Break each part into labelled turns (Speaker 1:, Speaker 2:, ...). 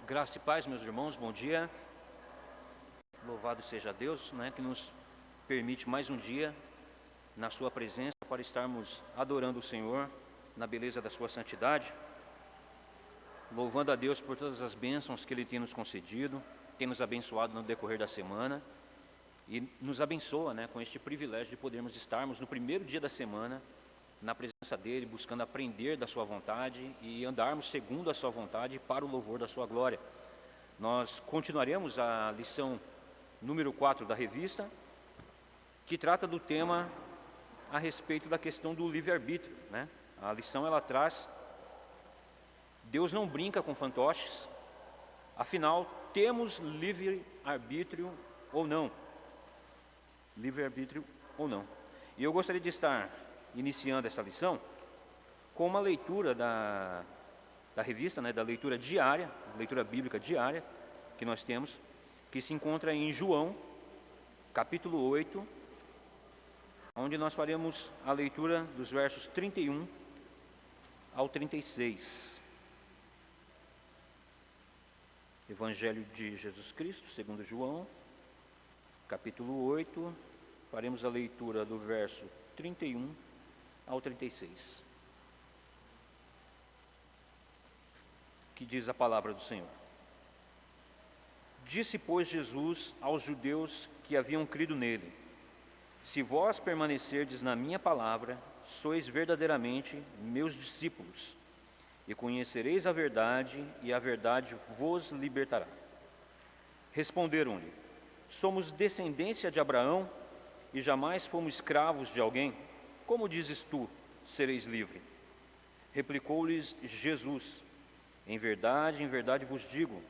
Speaker 1: Graça e paz, meus irmãos, bom dia. Louvado seja Deus, que nos permite mais um dia na sua presença para estarmos adorando o Senhor na beleza da sua santidade, louvando a Deus por todas as bênçãos que Ele tem nos concedido, tem nos abençoado no decorrer da semana e nos abençoa, com este privilégio de podermos estarmos no primeiro dia da semana na presença dEle, buscando aprender da sua vontade e andarmos segundo a sua vontade para o louvor da sua glória. Nós continuaremos a lição número 4 da revista, que trata do tema a respeito da questão do livre-arbítrio. A lição ela traz: Deus não brinca com fantoches, afinal, temos livre-arbítrio ou não? Livre-arbítrio ou não? E eu gostaria de estar iniciando essa lição com uma leitura da revista, da leitura diária, leitura bíblica diária que nós temos, que se encontra em João, capítulo 8, onde nós faremos a leitura dos versos 31 ao 36. Evangelho de Jesus Cristo, segundo João, capítulo 8, faremos a leitura do verso 31 ao 36. Que diz a palavra do Senhor. Disse, pois, Jesus aos judeus que haviam crido nele: se vós permanecerdes na minha palavra, sois verdadeiramente meus discípulos, e conhecereis a verdade, e a verdade vos libertará. Responderam-lhe: somos descendência de Abraão, e jamais fomos escravos de alguém. Como dizes tu, sereis livre? Replicou-lhes Jesus: em verdade vos digo,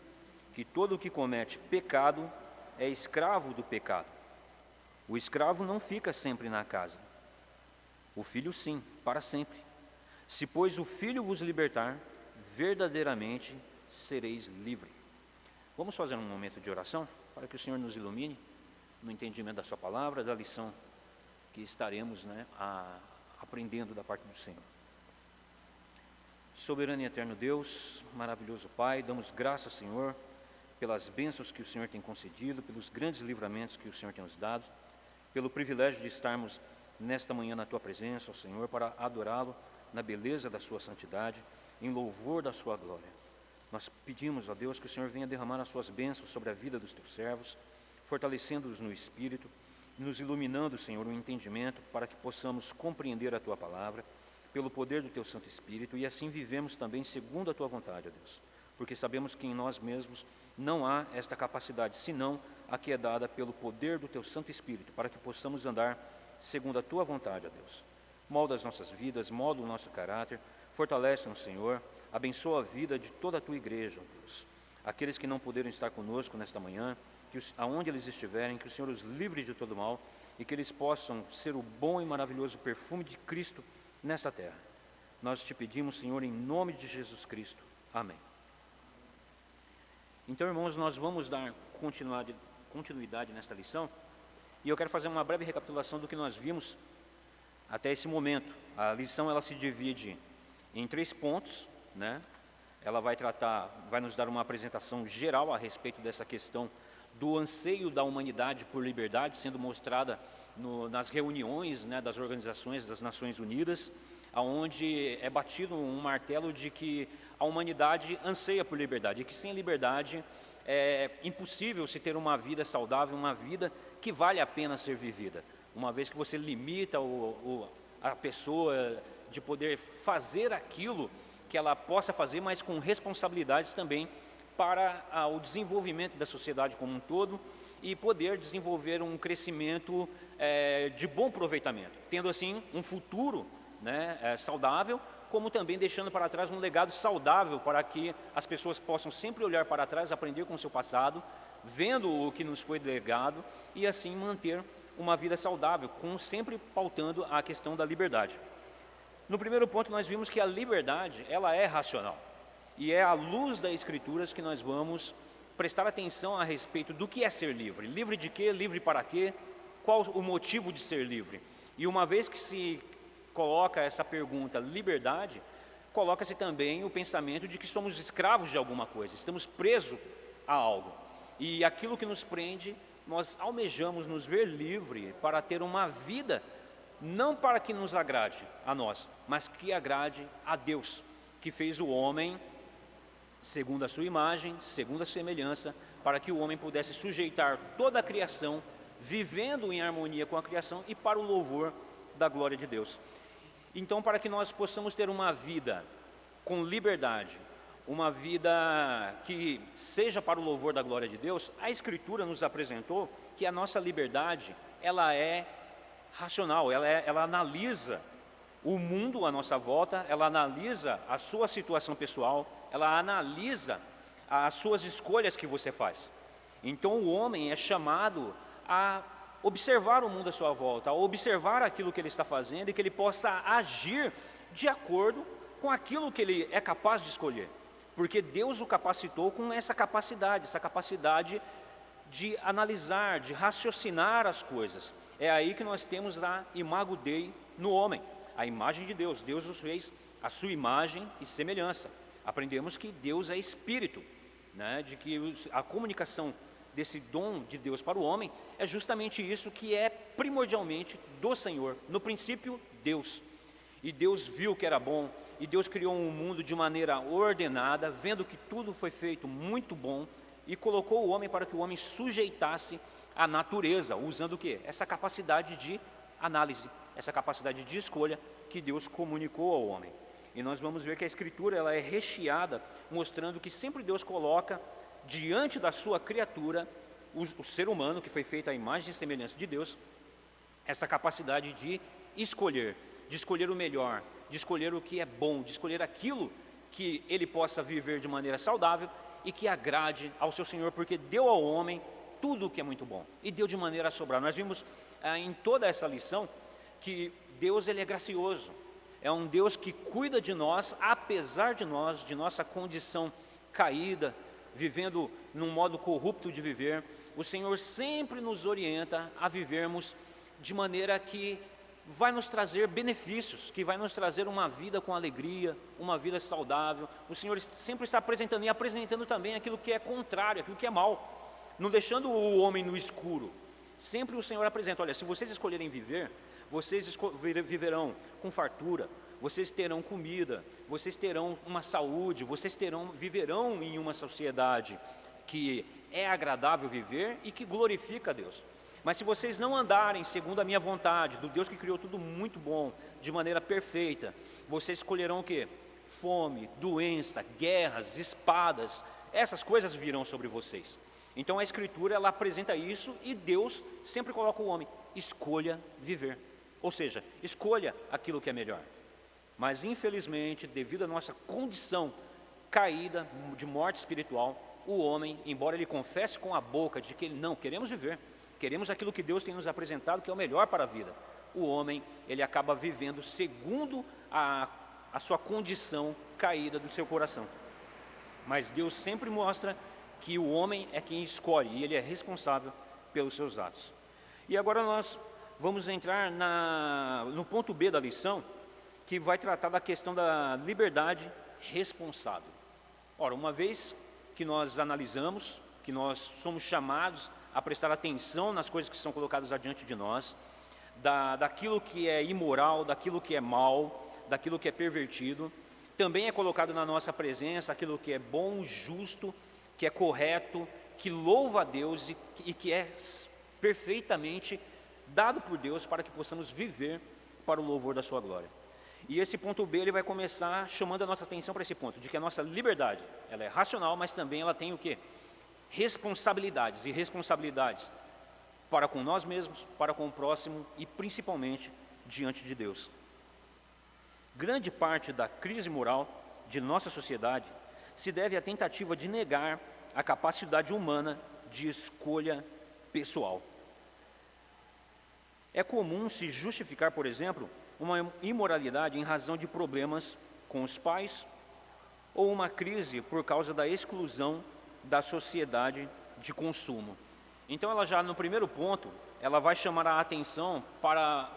Speaker 1: que todo o que comete pecado é escravo do pecado. O escravo não fica sempre na casa, o filho sim, para sempre. Se, pois, o filho vos libertar, verdadeiramente sereis livre. Vamos fazer um momento de oração, para que o Senhor nos ilumine no entendimento da sua palavra, da lição que estaremos aprendendo da parte do Senhor. Soberano e eterno Deus, maravilhoso Pai, damos graças, Senhor, pelas bênçãos que o Senhor tem concedido, pelos grandes livramentos que o Senhor tem nos dado, pelo privilégio de estarmos nesta manhã na Tua presença, ó Senhor, para adorá-lo na beleza da Sua santidade, em louvor da Sua glória. Nós pedimos, ó Deus, que o Senhor venha derramar as Suas bênçãos sobre a vida dos Teus servos, fortalecendo-os no Espírito, nos iluminando, Senhor, o entendimento, para que possamos compreender a Tua palavra, pelo poder do Teu Santo Espírito, e assim vivemos também segundo a Tua vontade, ó Deus, porque sabemos que em nós mesmos não há esta capacidade, senão a que é dada pelo poder do Teu Santo Espírito, para que possamos andar segundo a Tua vontade, ó Deus. Molda as nossas vidas, molda o nosso caráter, fortalece-nos, Senhor, abençoa a vida de toda a Tua igreja, ó Deus. Aqueles que não puderam estar conosco nesta manhã, aonde eles estiverem, que o Senhor os livre de todo mal, e que eles possam ser o bom e maravilhoso perfume de Cristo nesta terra. Nós te pedimos, Senhor, em nome de Jesus Cristo. Amém. Então, irmãos, nós vamos dar continuidade nesta lição, e eu quero fazer uma breve recapitulação do que nós vimos até esse momento. A lição ela se divide em 3 pontos, Ela vai nos dar uma apresentação geral a respeito dessa questão do anseio da humanidade por liberdade, sendo mostrada nas reuniões, das organizações das Nações Unidas, onde é batido um martelo de que a humanidade anseia por liberdade, e que sem liberdade é impossível se ter uma vida saudável, uma vida que vale a pena ser vivida, uma vez que você limita a pessoa de poder fazer aquilo que ela possa fazer, mas com responsabilidades também para o desenvolvimento da sociedade como um todo, e poder desenvolver um crescimento de bom aproveitamento, tendo assim um futuro saudável, como também deixando para trás um legado saudável, para que as pessoas possam sempre olhar para trás, aprender com o seu passado, vendo o que nos foi legado, e assim manter uma vida saudável, sempre pautando a questão da liberdade. No primeiro ponto nós vimos que a liberdade ela é racional, e é à luz das Escrituras que nós vamos prestar atenção a respeito do que é ser livre. Livre de quê? Livre para quê? Qual o motivo de ser livre? E uma vez que se coloca essa pergunta, liberdade, coloca-se também o pensamento de que somos escravos de alguma coisa, estamos presos a algo. E aquilo que nos prende, nós almejamos nos ver livre para ter uma vida, não para que nos agrade a nós, mas que agrade a Deus, que fez o homem segundo a sua imagem, segundo a semelhança, para que o homem pudesse sujeitar toda a criação, vivendo em harmonia com a criação e para o louvor da glória de Deus. Então, para que nós possamos ter uma vida com liberdade, uma vida que seja para o louvor da glória de Deus, a Escritura nos apresentou que a nossa liberdade, ela é racional, ela analisa o mundo à nossa volta, ela analisa a sua situação pessoal, ela analisa as suas escolhas que você faz. Então o homem é chamado a observar o mundo à sua volta, a observar aquilo que ele está fazendo e que ele possa agir de acordo com aquilo que ele é capaz de escolher. Porque Deus o capacitou com essa capacidade de analisar, de raciocinar as coisas. É aí que nós temos a imago Dei no homem, a imagem de Deus. Deus nos fez a sua imagem e semelhança. Aprendemos que Deus é espírito, né? De que a comunicação desse dom de Deus para o homem é justamente isso que é primordialmente do Senhor. No princípio, Deus. E Deus viu que era bom, e Deus criou um mundo de maneira ordenada, vendo que tudo foi feito muito bom, e colocou o homem para que o homem sujeitasse a natureza, usando o quê? Essa capacidade de análise, essa capacidade de escolha que Deus comunicou ao homem. E nós vamos ver que a Escritura ela é recheada, mostrando que sempre Deus coloca diante da sua criatura, o ser humano, que foi feito à imagem e semelhança de Deus, essa capacidade de escolher o melhor, de escolher o que é bom, de escolher aquilo que ele possa viver de maneira saudável e que agrade ao seu Senhor, porque deu ao homem tudo o que é muito bom, e deu de maneira a sobrar. Nós vimos em toda essa lição que Deus ele é gracioso, é um Deus que cuida de nós, apesar de nós, de nossa condição caída, vivendo num modo corrupto de viver. O Senhor sempre nos orienta a vivermos de maneira que vai nos trazer benefícios, que vai nos trazer uma vida com alegria, uma vida saudável. O Senhor sempre está apresentando e apresentando também aquilo que é contrário, aquilo que é mal, não deixando o homem no escuro. Sempre o Senhor apresenta, olha, se vocês escolherem viver, vocês viverão com fartura, vocês terão comida, vocês terão uma saúde, vocês viverão em uma sociedade que é agradável viver e que glorifica a Deus. Mas se vocês não andarem segundo a minha vontade, do Deus que criou tudo muito bom, de maneira perfeita, vocês escolherão o quê? Fome, doença, guerras, espadas, essas coisas virão sobre vocês. Então a Escritura ela apresenta isso e Deus sempre coloca o homem, escolha viver. Ou seja, escolha aquilo que é melhor. Mas infelizmente, devido à nossa condição caída de morte espiritual, o homem, embora ele confesse com a boca de que ele não queremos viver, queremos aquilo que Deus tem nos apresentado, que é o melhor para a vida. O homem, ele acaba vivendo segundo a sua condição caída do seu coração. Mas Deus sempre mostra que o homem é quem escolhe e ele é responsável pelos seus atos. E agora nós vamos entrar no ponto B da lição, que vai tratar da questão da liberdade responsável. Ora, uma vez que nós analisamos, que nós somos chamados a prestar atenção nas coisas que são colocadas adiante de nós, daquilo que é imoral, daquilo que é mal, daquilo que é pervertido, também é colocado na nossa presença aquilo que é bom, justo, que é correto, que louva a Deus e que é perfeitamente dado por Deus para que possamos viver para o louvor da sua glória. E esse ponto B ele vai começar chamando a nossa atenção para esse ponto, de que a nossa liberdade, ela é racional, mas também ela tem o quê? Responsabilidades, e responsabilidades para com nós mesmos, para com o próximo e principalmente diante de Deus. Grande parte da crise moral de nossa sociedade se deve à tentativa de negar a capacidade humana de escolha pessoal. É comum se justificar, por exemplo, uma imoralidade em razão de problemas com os pais ou uma crise por causa da exclusão da sociedade de consumo. Então ela já no primeiro ponto, ela vai chamar a atenção para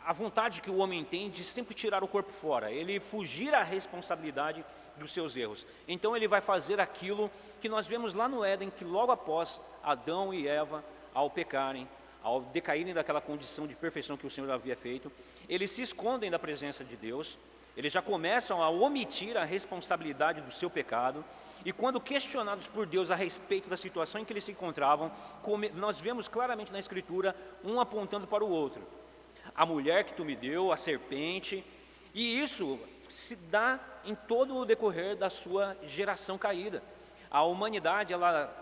Speaker 1: a vontade que o homem tem de sempre tirar o corpo fora, ele fugir à responsabilidade dos seus erros. Então ele vai fazer aquilo que nós vemos lá no Éden, que logo após Adão e Eva, ao pecarem, ao decaírem daquela condição de perfeição que o Senhor havia feito, eles se escondem da presença de Deus, eles já começam a omitir a responsabilidade do seu pecado, e quando questionados por Deus a respeito da situação em que eles se encontravam, nós vemos claramente na Escritura, um apontando para o outro. A mulher que tu me deu, a serpente, e isso se dá em todo o decorrer da sua geração caída. A humanidade, ela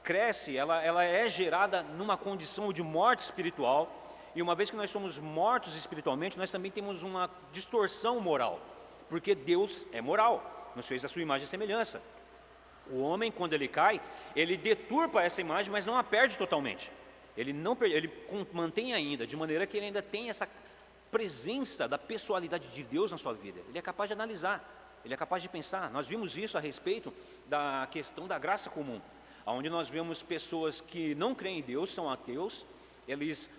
Speaker 1: cresce, ela é gerada numa condição de morte espiritual, e uma vez que nós somos mortos espiritualmente, nós também temos uma distorção moral, porque Deus é moral, nos fez a sua imagem e semelhança. O homem, quando ele cai, ele deturpa essa imagem, mas não a perde totalmente. Ele mantém ainda, de maneira que ele ainda tem essa presença da pessoalidade de Deus na sua vida. Ele é capaz de analisar, ele é capaz de pensar. Nós vimos isso a respeito da questão da graça comum, onde nós vemos pessoas que não creem em Deus, são ateus,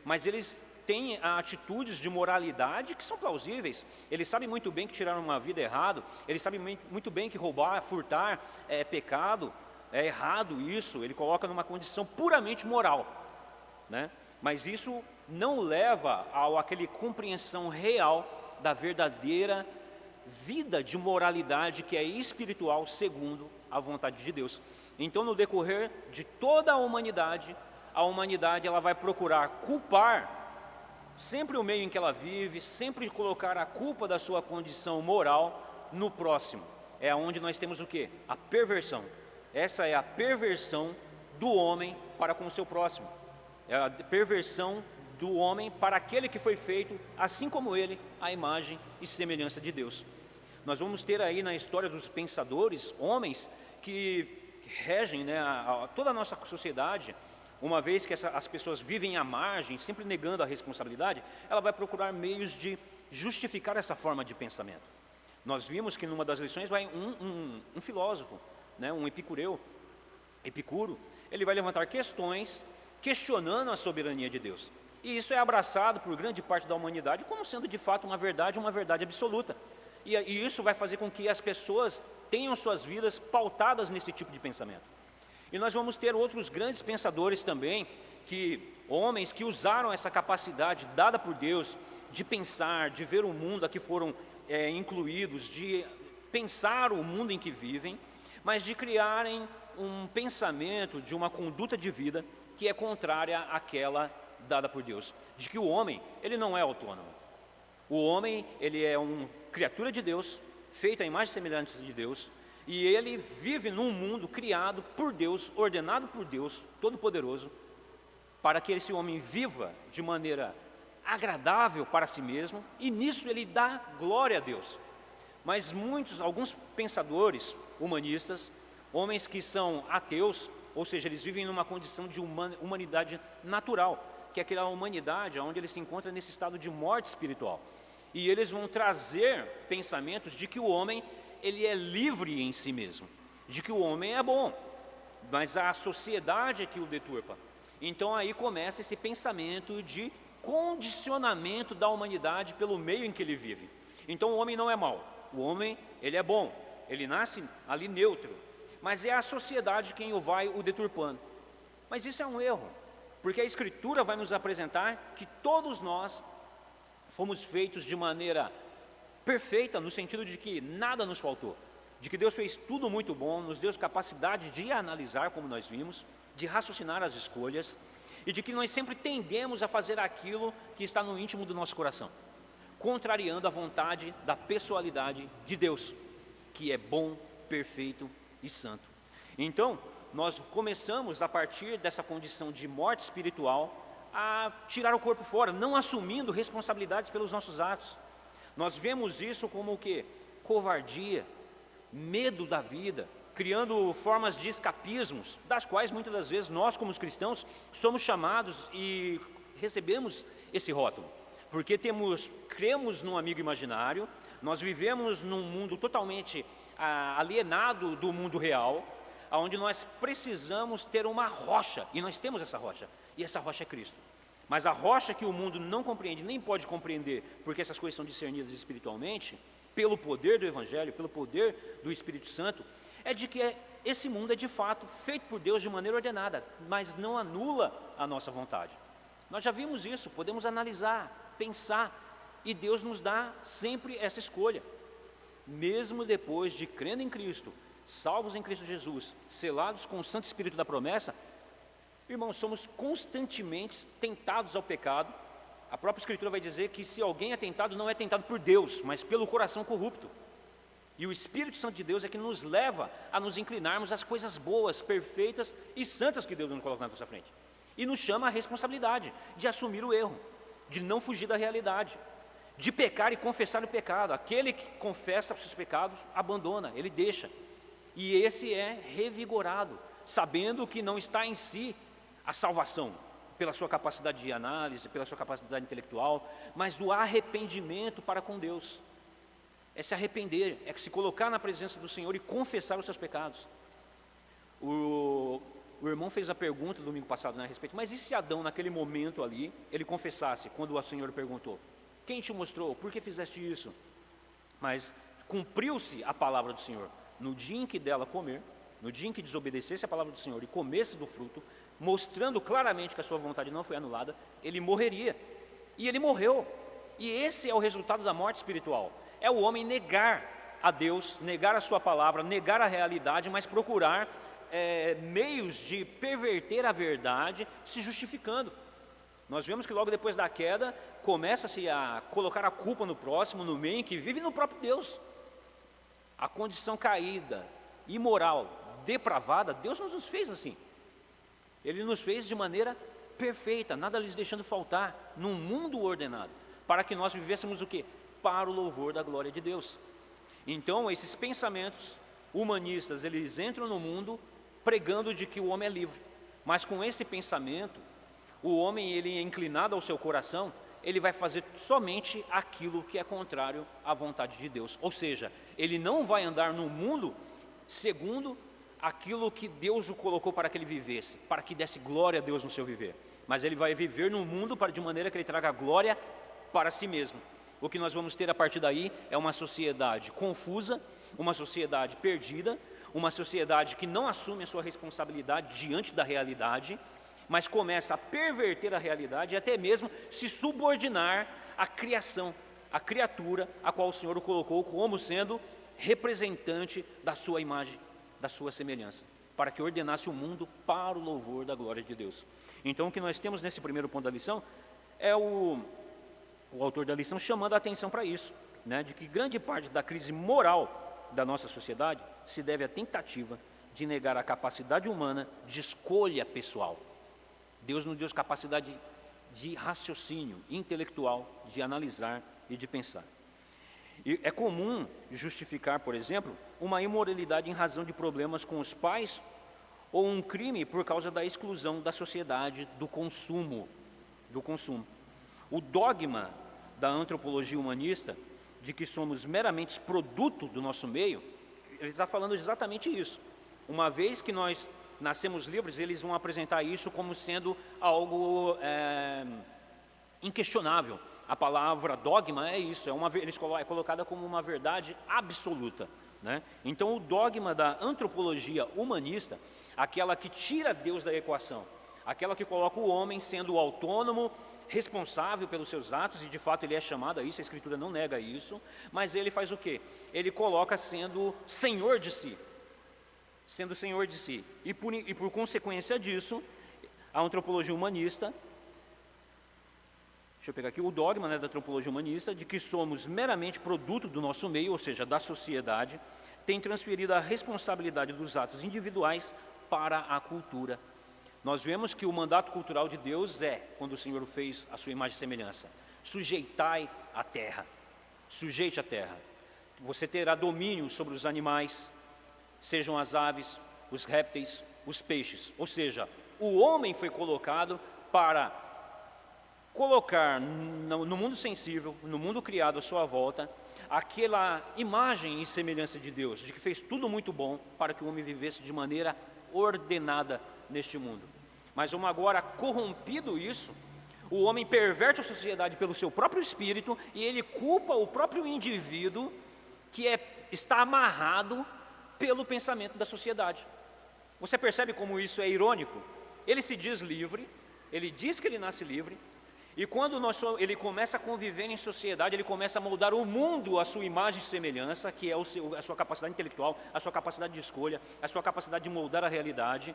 Speaker 1: mas eles têm atitudes de moralidade que são plausíveis. Eles sabem muito bem que tiraram uma vida errada, eles sabem muito bem que roubar, furtar é pecado, é errado isso, ele coloca numa condição puramente moral, né? Mas isso não leva àquela compreensão real da verdadeira vida de moralidade que é espiritual segundo a vontade de Deus. Então, no decorrer de toda a humanidade ela vai procurar culpar sempre o meio em que ela vive, sempre colocar a culpa da sua condição moral no próximo. É onde nós temos o quê? A perversão. Essa é a perversão do homem para com o seu próximo. É a perversão do homem para aquele que foi feito, assim como ele, à imagem e semelhança de Deus. Nós vamos ter aí na história dos pensadores, homens que regem, né, toda a nossa sociedade. Uma vez que as pessoas vivem à margem, sempre negando a responsabilidade, ela vai procurar meios de justificar essa forma de pensamento. Nós vimos que numa das lições vai um filósofo, né, um Epicuro, ele vai levantar questões questionando a soberania de Deus. E isso é abraçado por grande parte da humanidade como sendo de fato uma verdade absoluta. E isso vai fazer com que as pessoas tenham suas vidas pautadas nesse tipo de pensamento. E nós vamos ter outros grandes pensadores também, homens que usaram essa capacidade dada por Deus de pensar, de ver o mundo a que foram incluídos, de pensar o mundo em que vivem, mas de criarem um pensamento, de uma conduta de vida que é contrária àquela dada por Deus, de que o homem, ele não é autônomo. O homem, ele é uma criatura de Deus, feita à imagem e semelhança de Deus, e ele vive num mundo criado por Deus, ordenado por Deus Todo-Poderoso, para que esse homem viva de maneira agradável para si mesmo, e nisso ele dá glória a Deus. Mas alguns pensadores humanistas, homens que são ateus, ou seja, eles vivem numa condição de humanidade natural, que é aquela humanidade onde eles se encontram nesse estado de morte espiritual. E eles vão trazer pensamentos de que o homem, ele é livre em si mesmo, de que o homem é bom, mas a sociedade é que o deturpa. Então aí começa esse pensamento de condicionamento da humanidade pelo meio em que ele vive. Então o homem não é mau, o homem, ele é bom, ele nasce ali neutro, mas é a sociedade quem o deturpando. Mas isso é um erro, porque a Escritura vai nos apresentar que todos nós fomos feitos de maneira perfeita, no sentido de que nada nos faltou, de que Deus fez tudo muito bom, nos deu capacidade de analisar, como nós vimos, de raciocinar as escolhas, e de que nós sempre tendemos a fazer aquilo que está no íntimo do nosso coração, contrariando a vontade da pessoalidade de Deus, que é bom, perfeito e santo. Então, nós começamos a partir dessa condição de morte espiritual a tirar o corpo fora, não assumindo responsabilidades pelos nossos atos. Nós vemos isso como o quê? Covardia, medo da vida, criando formas de escapismos, das quais muitas das vezes nós, como os cristãos, somos chamados e recebemos esse rótulo, porque cremos num amigo imaginário, nós vivemos num mundo totalmente alienado do mundo real, onde nós precisamos ter uma rocha, e nós temos essa rocha, e essa rocha é Cristo. Mas a rocha que o mundo não compreende, nem pode compreender, porque essas coisas são discernidas espiritualmente, pelo poder do Evangelho, pelo poder do Espírito Santo, é de que esse mundo é de fato feito por Deus de maneira ordenada, mas não anula a nossa vontade. Nós já vimos isso, podemos analisar, pensar, e Deus nos dá sempre essa escolha. Mesmo depois de crendo em Cristo, salvos em Cristo Jesus, selados com o Santo Espírito da promessa, irmãos, somos constantemente tentados ao pecado. A própria Escritura vai dizer que se alguém é tentado, não é tentado por Deus, mas pelo coração corrupto. E o Espírito Santo de Deus é que nos leva a nos inclinarmos às coisas boas, perfeitas e santas que Deus nos coloca na nossa frente. E nos chama a responsabilidade de assumir o erro, de não fugir da realidade, de pecar e confessar o pecado. Aquele que confessa os seus pecados, abandona, ele deixa. E esse é revigorado, sabendo que não está em si a salvação, pela sua capacidade de análise, pela sua capacidade intelectual, mas do arrependimento para com Deus. É se arrepender, é se colocar na presença do Senhor e confessar os seus pecados. O irmão fez a pergunta no domingo passado, né, a respeito, mas e se Adão naquele momento ali, ele confessasse, quando o Senhor perguntou, quem te mostrou, por que fizeste isso? Mas cumpriu-se a palavra do Senhor, no dia em que dela comer, no dia em que desobedecesse a palavra do Senhor e comesse do fruto, mostrando claramente que a sua vontade não foi anulada, ele morreria, e ele morreu, e esse é o resultado da morte espiritual, é o homem negar a Deus, negar a sua palavra, negar a realidade, mas procurar meios de perverter a verdade, se justificando. Nós vemos que logo depois da queda, começa-se a colocar a culpa no próximo, no meio, que vive no próprio Deus. A condição caída, imoral, depravada, Deus não nos fez assim. Ele nos fez de maneira perfeita, nada lhes deixando faltar, num mundo ordenado, para que nós vivêssemos o quê? Para o louvor da glória de Deus. Então, esses pensamentos humanistas, eles entram no mundo pregando de que o homem é livre, mas com esse pensamento, o homem, ele é inclinado ao seu coração, ele vai fazer somente aquilo que é contrário à vontade de Deus, ou seja, ele não vai andar no mundo segundo aquilo que Deus o colocou para que ele vivesse, para que desse glória a Deus no seu viver, mas ele vai viver no mundo de maneira que ele traga glória para si mesmo. O que nós vamos ter a partir daí é uma sociedade confusa, uma sociedade perdida, uma sociedade que não assume a sua responsabilidade diante da realidade, mas começa a perverter a realidade e até mesmo se subordinar à criação, à criatura a qual o Senhor o colocou como sendo representante da sua imagem, da sua semelhança, para que ordenasse o mundo para o louvor da glória de Deus. Então o que nós temos nesse primeiro ponto da lição é o autor da lição chamando a atenção para isso, né, de que grande parte da crise moral da nossa sociedade se deve à tentativa de negar a capacidade humana de escolha pessoal. Deus nos deu capacidade de raciocínio intelectual, de analisar e de pensar. E é comum justificar, por exemplo, uma imoralidade em razão de problemas com os pais ou um crime por causa da exclusão da sociedade do consumo. O dogma da antropologia humanista de que somos meramente produto do nosso meio, ele está falando exatamente isso. Uma vez que nós nascemos livres, eles vão apresentar isso como sendo algo inquestionável. A palavra dogma é isso, é colocada como uma verdade absoluta, né? Então o dogma da antropologia humanista, aquela que tira Deus da equação, aquela que coloca o homem sendo autônomo, responsável pelos seus atos, e de fato ele é chamado a isso, a Escritura não nega isso, mas ele faz o quê? Ele coloca sendo senhor de si, e por consequência disso, a antropologia humanista, deixa eu pegar aqui, o dogma, né, da antropologia humanista, de que somos meramente produto do nosso meio, ou seja, da sociedade, tem transferido a responsabilidade dos atos individuais para a cultura. Nós vemos que o mandato cultural de Deus é, quando o Senhor fez a sua imagem e semelhança, sujeitai a terra, sujeite a terra. Você terá domínio sobre os animais, sejam as aves, os répteis, os peixes. Ou seja, o homem foi colocado para colocar no mundo sensível, no mundo criado à sua volta, aquela imagem e semelhança de Deus, de que fez tudo muito bom para que o homem vivesse de maneira ordenada neste mundo. Mas agora corrompido isso, O homem perverte a sociedade pelo seu próprio espírito e ele culpa o próprio indivíduo que está amarrado pelo pensamento da sociedade. Você percebe como isso é irônico? Ele se diz livre, ele diz que ele nasce livre, e quando ele começa a conviver em sociedade, ele começa a moldar o mundo à sua imagem e semelhança, que é a sua capacidade intelectual, a sua capacidade de escolha, a sua capacidade de moldar a realidade,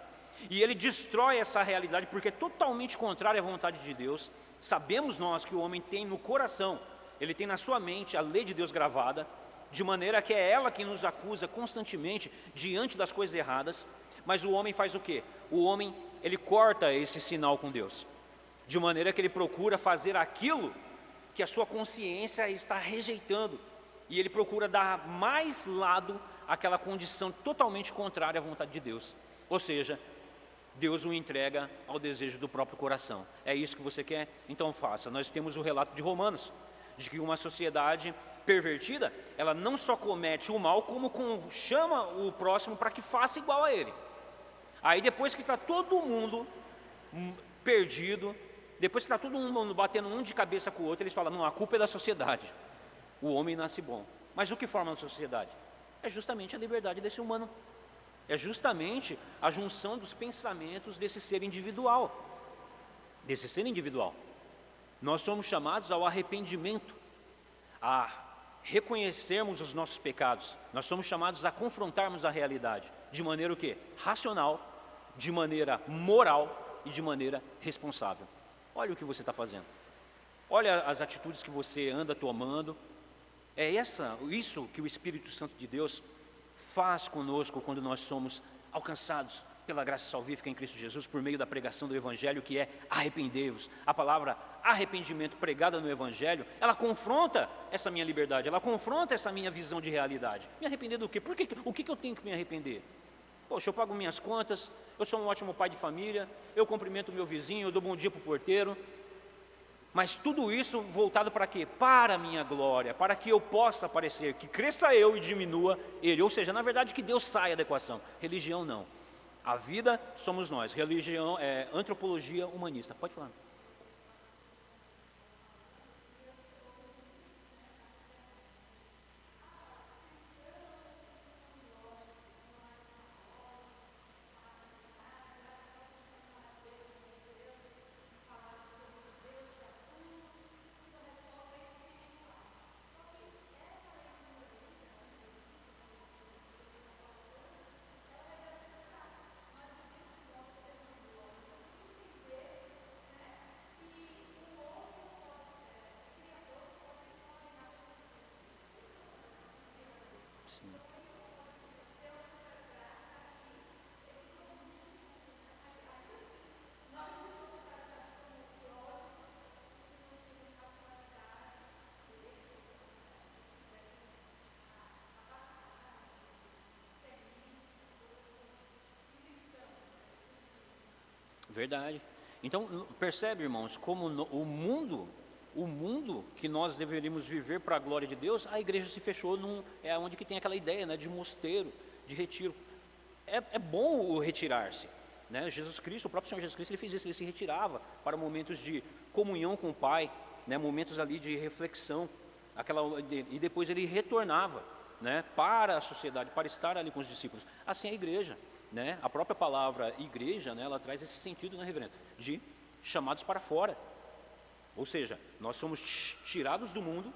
Speaker 1: e ele destrói essa realidade porque é totalmente contrária à vontade de Deus. Sabemos nós que o homem tem no coração, ele tem na sua mente a lei de Deus gravada, de maneira que é ela que nos acusa constantemente diante das coisas erradas, mas o homem faz o quê? O homem, ele corta esse sinal com Deus, de maneira que ele procura fazer aquilo que a sua consciência está rejeitando, e ele procura dar mais lado àquela condição totalmente contrária à vontade de Deus, ou seja, Deus o entrega ao desejo do próprio coração. É isso que você quer? Então faça. Nós temos o relato de Romanos, de que uma sociedade pervertida, ela não só comete o mal, como chama o próximo para que faça igual a ele. Aí depois que está todo mundo perdido, depois que está todo mundo batendo um de cabeça com o outro, eles falam, não, a culpa é da sociedade, o homem nasce bom. Mas o que forma a sociedade? É justamente a liberdade desse humano, é justamente a junção dos pensamentos desse ser individual, Nós somos chamados ao arrependimento, a reconhecermos os nossos pecados, nós somos chamados a confrontarmos a realidade, de maneira o quê? Racional, de maneira moral e de maneira responsável. Olha o que você está fazendo, olha as atitudes que você anda tomando. É isso que o Espírito Santo de Deus faz conosco quando nós somos alcançados pela graça salvífica em Cristo Jesus, por meio da pregação do Evangelho, que é arrependei-vos. A palavra arrependimento pregada no Evangelho, ela confronta essa minha liberdade, ela confronta essa minha visão de realidade. Me arrepender do quê? O que eu tenho que me arrepender? Poxa, eu pago minhas contas, eu sou um ótimo pai de família, eu cumprimento o meu vizinho, eu dou bom dia para o porteiro, mas tudo isso voltado para quê? Para a minha glória, para que eu possa aparecer, que cresça eu e diminua ele, ou seja, na verdade que Deus saia da equação. Religião não, a vida somos nós, religião é antropologia humanista. Pode falar. Sim. Verdade. Então, percebe, irmãos, como o mundo que nós deveríamos viver para a glória de Deus, a igreja se fechou, é onde que tem aquela ideia, né, de mosteiro, de retiro. É bom o retirar-se, né? Jesus Cristo, o próprio Senhor Jesus Cristo, ele fez isso, ele se retirava para momentos de comunhão com o Pai, né, momentos ali de reflexão, e depois ele retornava, né, para a sociedade, para estar ali com os discípulos. Assim é a igreja, né? A própria palavra igreja, né, ela traz esse sentido, né, reverendo, de chamados para fora. Ou seja, nós somos tirados do mundo,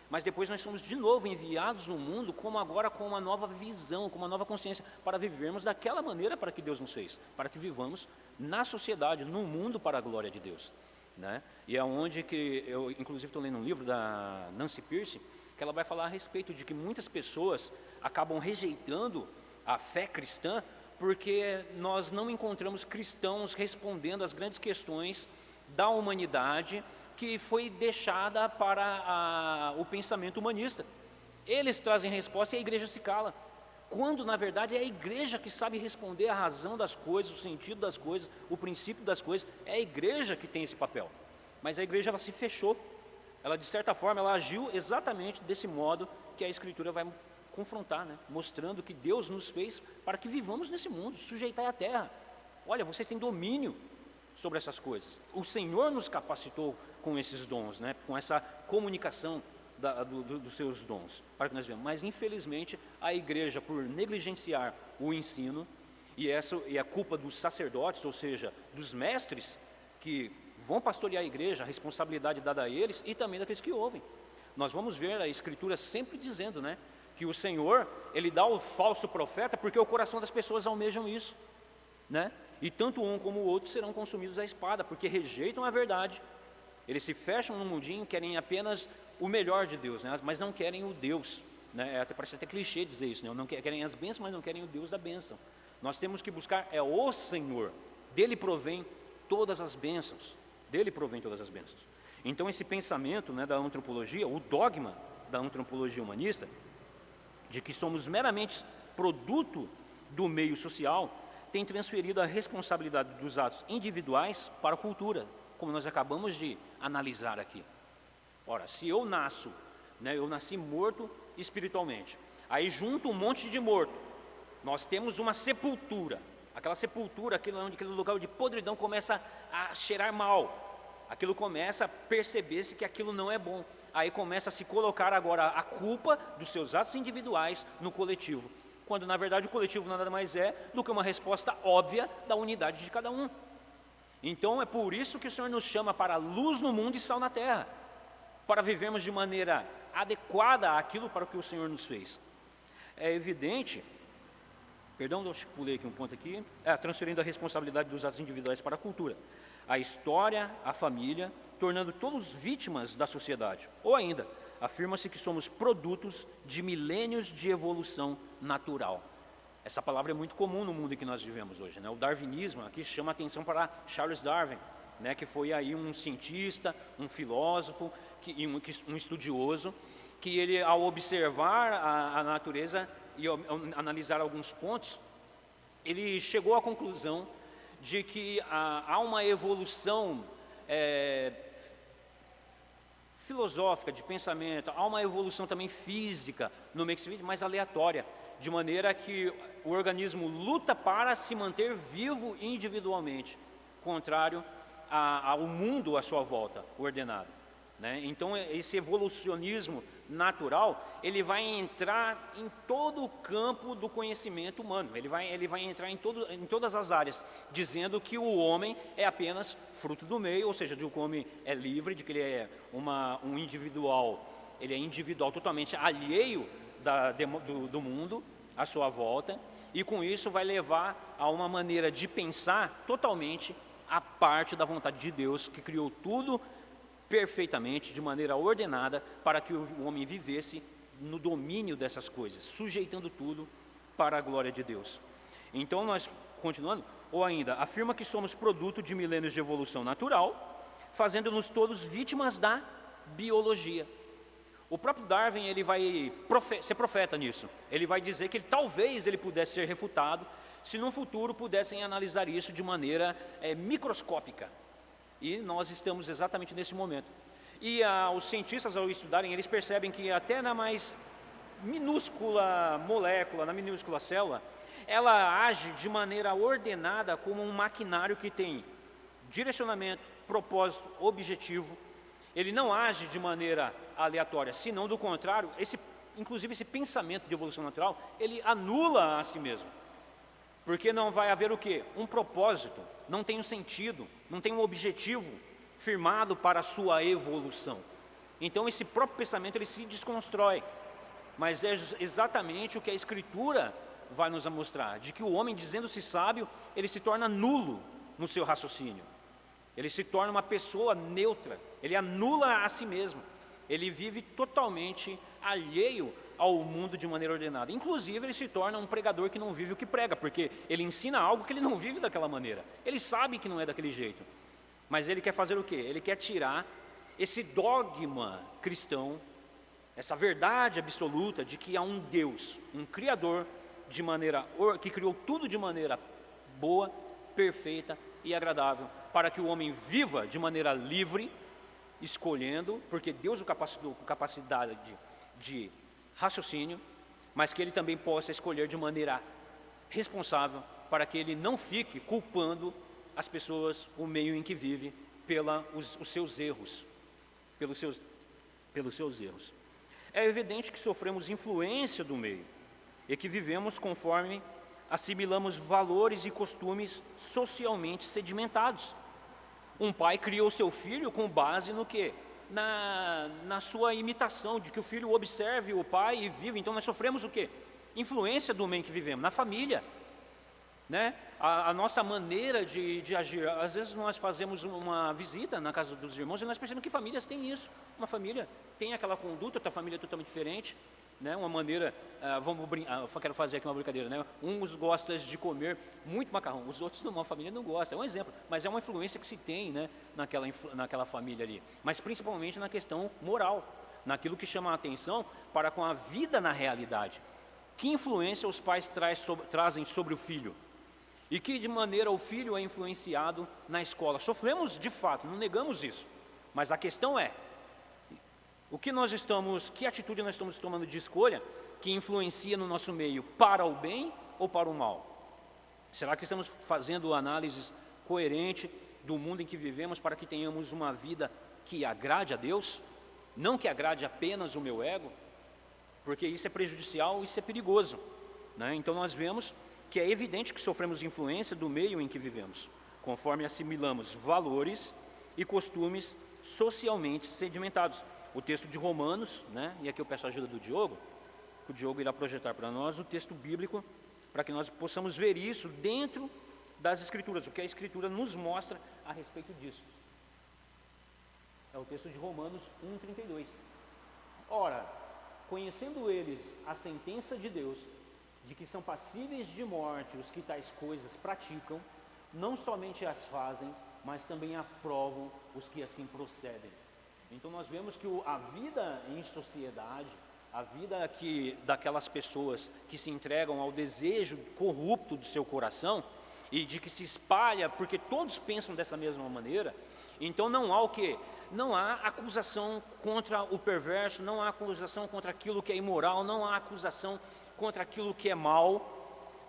Speaker 1: mas depois nós somos de novo enviados no mundo, como agora com uma nova visão, com uma nova consciência, para vivermos daquela maneira para que Deus nos fez, para que vivamos na sociedade, no mundo para a glória de Deus, né? E é onde que eu, inclusive, estou lendo um livro da Nancy Pierce, que ela vai falar a respeito de que muitas pessoas acabam rejeitando a fé cristã, porque nós não encontramos cristãos respondendo às grandes questões da humanidade, que foi deixada para o pensamento humanista. Eles trazem resposta e a igreja se cala, quando na verdade é a igreja que sabe responder a razão das coisas, o sentido das coisas, o princípio das coisas. É a igreja que tem esse papel, mas a igreja ela se fechou, ela de certa forma ela agiu exatamente desse modo que a Escritura vai confrontar, né? Mostrando que Deus nos fez para que vivamos nesse mundo, sujeitai a terra. Olha, vocês têm domínio, sobre essas coisas. O Senhor nos capacitou com esses dons, né? Com essa comunicação dos seus dons, para que nós vemos. Mas, infelizmente, a igreja, por negligenciar o ensino, e essa é a culpa dos sacerdotes, ou seja, dos mestres, que vão pastorear a igreja, a responsabilidade dada a eles, e também daqueles que ouvem. Nós vamos ver a Escritura sempre dizendo, né, que o Senhor, Ele dá o falso profeta, porque o coração das pessoas almejam isso, né? E tanto um como o outro serão consumidos à espada, porque rejeitam a verdade. Eles se fecham no mundinho, querem apenas o melhor de Deus, né? Mas não querem o Deus, né? Parece até clichê dizer isso, né? Não querem as bênçãos, mas não querem o Deus da bênção. Nós temos que buscar o Senhor, dele provém todas as bênçãos, dele provém todas as bênçãos. Então esse pensamento, né, da antropologia, o dogma da antropologia humanista, de que somos meramente produto do meio social, tem transferido a responsabilidade dos atos individuais para a cultura, como nós acabamos de analisar aqui. Ora, se eu nasço, né, eu nasci morto espiritualmente, aí junto um monte de morto, nós temos uma sepultura, aquela sepultura, aquele lugar de podridão começa a cheirar mal, aquilo começa a perceber-se que aquilo não é bom, aí começa a se colocar agora a culpa dos seus atos individuais no coletivo, quando na verdade o coletivo nada mais é do que uma resposta óbvia da unidade de cada um. Então é por isso que o Senhor nos chama para a luz no mundo e sal na terra, para vivermos de maneira adequada àquilo para o que o Senhor nos fez. É evidente, perdão, eu pulei aqui um ponto aqui, transferindo a responsabilidade dos atos individuais para a cultura, a história, a família, tornando todos vítimas da sociedade, ou ainda, afirma-se que somos produtos de milênios de evolução natural. Essa palavra é muito comum no mundo em que nós vivemos hoje, né? O darwinismo aqui chama a atenção para Charles Darwin, né? Que foi aí um cientista, um filósofo, um estudioso, que ele, ao observar a natureza e analisar alguns pontos, ele chegou à conclusão de que há uma evolução filosófica, de pensamento, há uma evolução também física no meio que se vive, mais aleatória, de maneira que o organismo luta para se manter vivo individualmente, contrário ao mundo à sua volta, ordenado, né? Então esse evolucionismo natural, ele vai entrar em todo o campo do conhecimento humano, ele vai entrar em todas as áreas, dizendo que o homem é apenas fruto do meio, ou seja, de que o homem é livre, de que ele é um individual, ele é individual totalmente alheio do mundo à sua volta, e com isso vai levar a uma maneira de pensar totalmente à parte da vontade de Deus, que criou tudo perfeitamente, de maneira ordenada, para que o homem vivesse no domínio dessas coisas, sujeitando tudo para a glória de Deus. Então nós, continuando, ou ainda, afirma que somos produto de milênios de evolução natural, fazendo-nos todos vítimas da biologia. O próprio Darwin, ele vai ser profeta nisso, ele vai dizer que talvez ele pudesse ser refutado, se no futuro pudessem analisar isso de maneira microscópica. E nós estamos exatamente nesse momento. E os cientistas, ao estudarem, eles percebem que até na mais minúscula molécula, na minúscula célula, ela age de maneira ordenada como um maquinário que tem direcionamento, propósito, objetivo. Ele não age de maneira aleatória, senão do contrário, inclusive esse pensamento de evolução natural, ele anula a si mesmo. Porque não vai haver o quê? Um propósito, não tem um sentido, não tem um objetivo firmado para a sua evolução. Então esse próprio pensamento ele se desconstrói. Mas é exatamente o que a Escritura vai nos mostrar, de que o homem, dizendo-se sábio, ele se torna nulo no seu raciocínio. Ele se torna uma pessoa neutra, ele anula a si mesmo. Ele vive totalmente alheio ao mundo de maneira ordenada. Inclusive, ele se torna um pregador que não vive o que prega, porque ele ensina algo que ele não vive daquela maneira. Ele sabe que não é daquele jeito. Mas ele quer fazer o quê? Ele quer tirar esse dogma cristão, essa verdade absoluta de que há um Deus, um Criador, que criou tudo de maneira boa, perfeita e agradável, para que o homem viva de maneira livre, escolhendo, porque Deus o capacitou com capacidade de raciocínio, mas que ele também possa escolher de maneira responsável, para que ele não fique culpando as pessoas, o meio em que vive, os seus erros, pelos seus erros. É evidente que sofremos influência do meio e que vivemos conforme assimilamos valores e costumes socialmente sedimentados. Um pai criou seu filho com base no quê? Na sua imitação, de que o filho observe o pai e vive. Então nós sofremos o quê? Influência do meio em que vivemos, na família, né? A nossa maneira de agir. Às vezes nós fazemos uma visita na casa dos irmãos e nós percebemos que famílias têm isso. Uma família tem aquela conduta, outra família é totalmente diferente, né? Uma maneira, quero fazer aqui uma brincadeira, né? Uns gostam de comer muito macarrão, os outros numa família não gostam. É um exemplo, mas é uma influência que se tem, né? naquela família ali. Mas principalmente na questão moral, naquilo que chama a atenção para com a vida na realidade. Que influência os pais trazem sobre o filho? E que de maneira o filho é influenciado na escola? Sofremos de fato, não negamos isso. Mas a questão é, que atitude nós estamos tomando de escolha que influencia no nosso meio para o bem ou para o mal? Será que estamos fazendo análises coerentes do mundo em que vivemos para que tenhamos uma vida que agrade a Deus? Não que agrade apenas o meu ego? Porque isso é prejudicial, isso é perigoso, né? Então nós vemos que é evidente que sofremos influência do meio em que vivemos, conforme assimilamos valores e costumes socialmente sedimentados. O texto de Romanos, né? E aqui eu peço a ajuda do Diogo, que o Diogo irá projetar para nós o texto bíblico, para que nós possamos ver isso dentro das Escrituras, o que a Escritura nos mostra a respeito disso. É o texto de Romanos 1,32. Ora, conhecendo eles a sentença de Deus, de que são passíveis de morte os que tais coisas praticam, não somente as fazem, mas também aprovam os que assim procedem. Então nós vemos que a vida em sociedade, a vida daquelas pessoas que se entregam ao desejo corrupto do seu coração, e de que se espalha, porque todos pensam dessa mesma maneira, então não há o quê? Não há acusação contra o perverso, não há acusação contra aquilo que é imoral, não há acusação contra aquilo que é mal.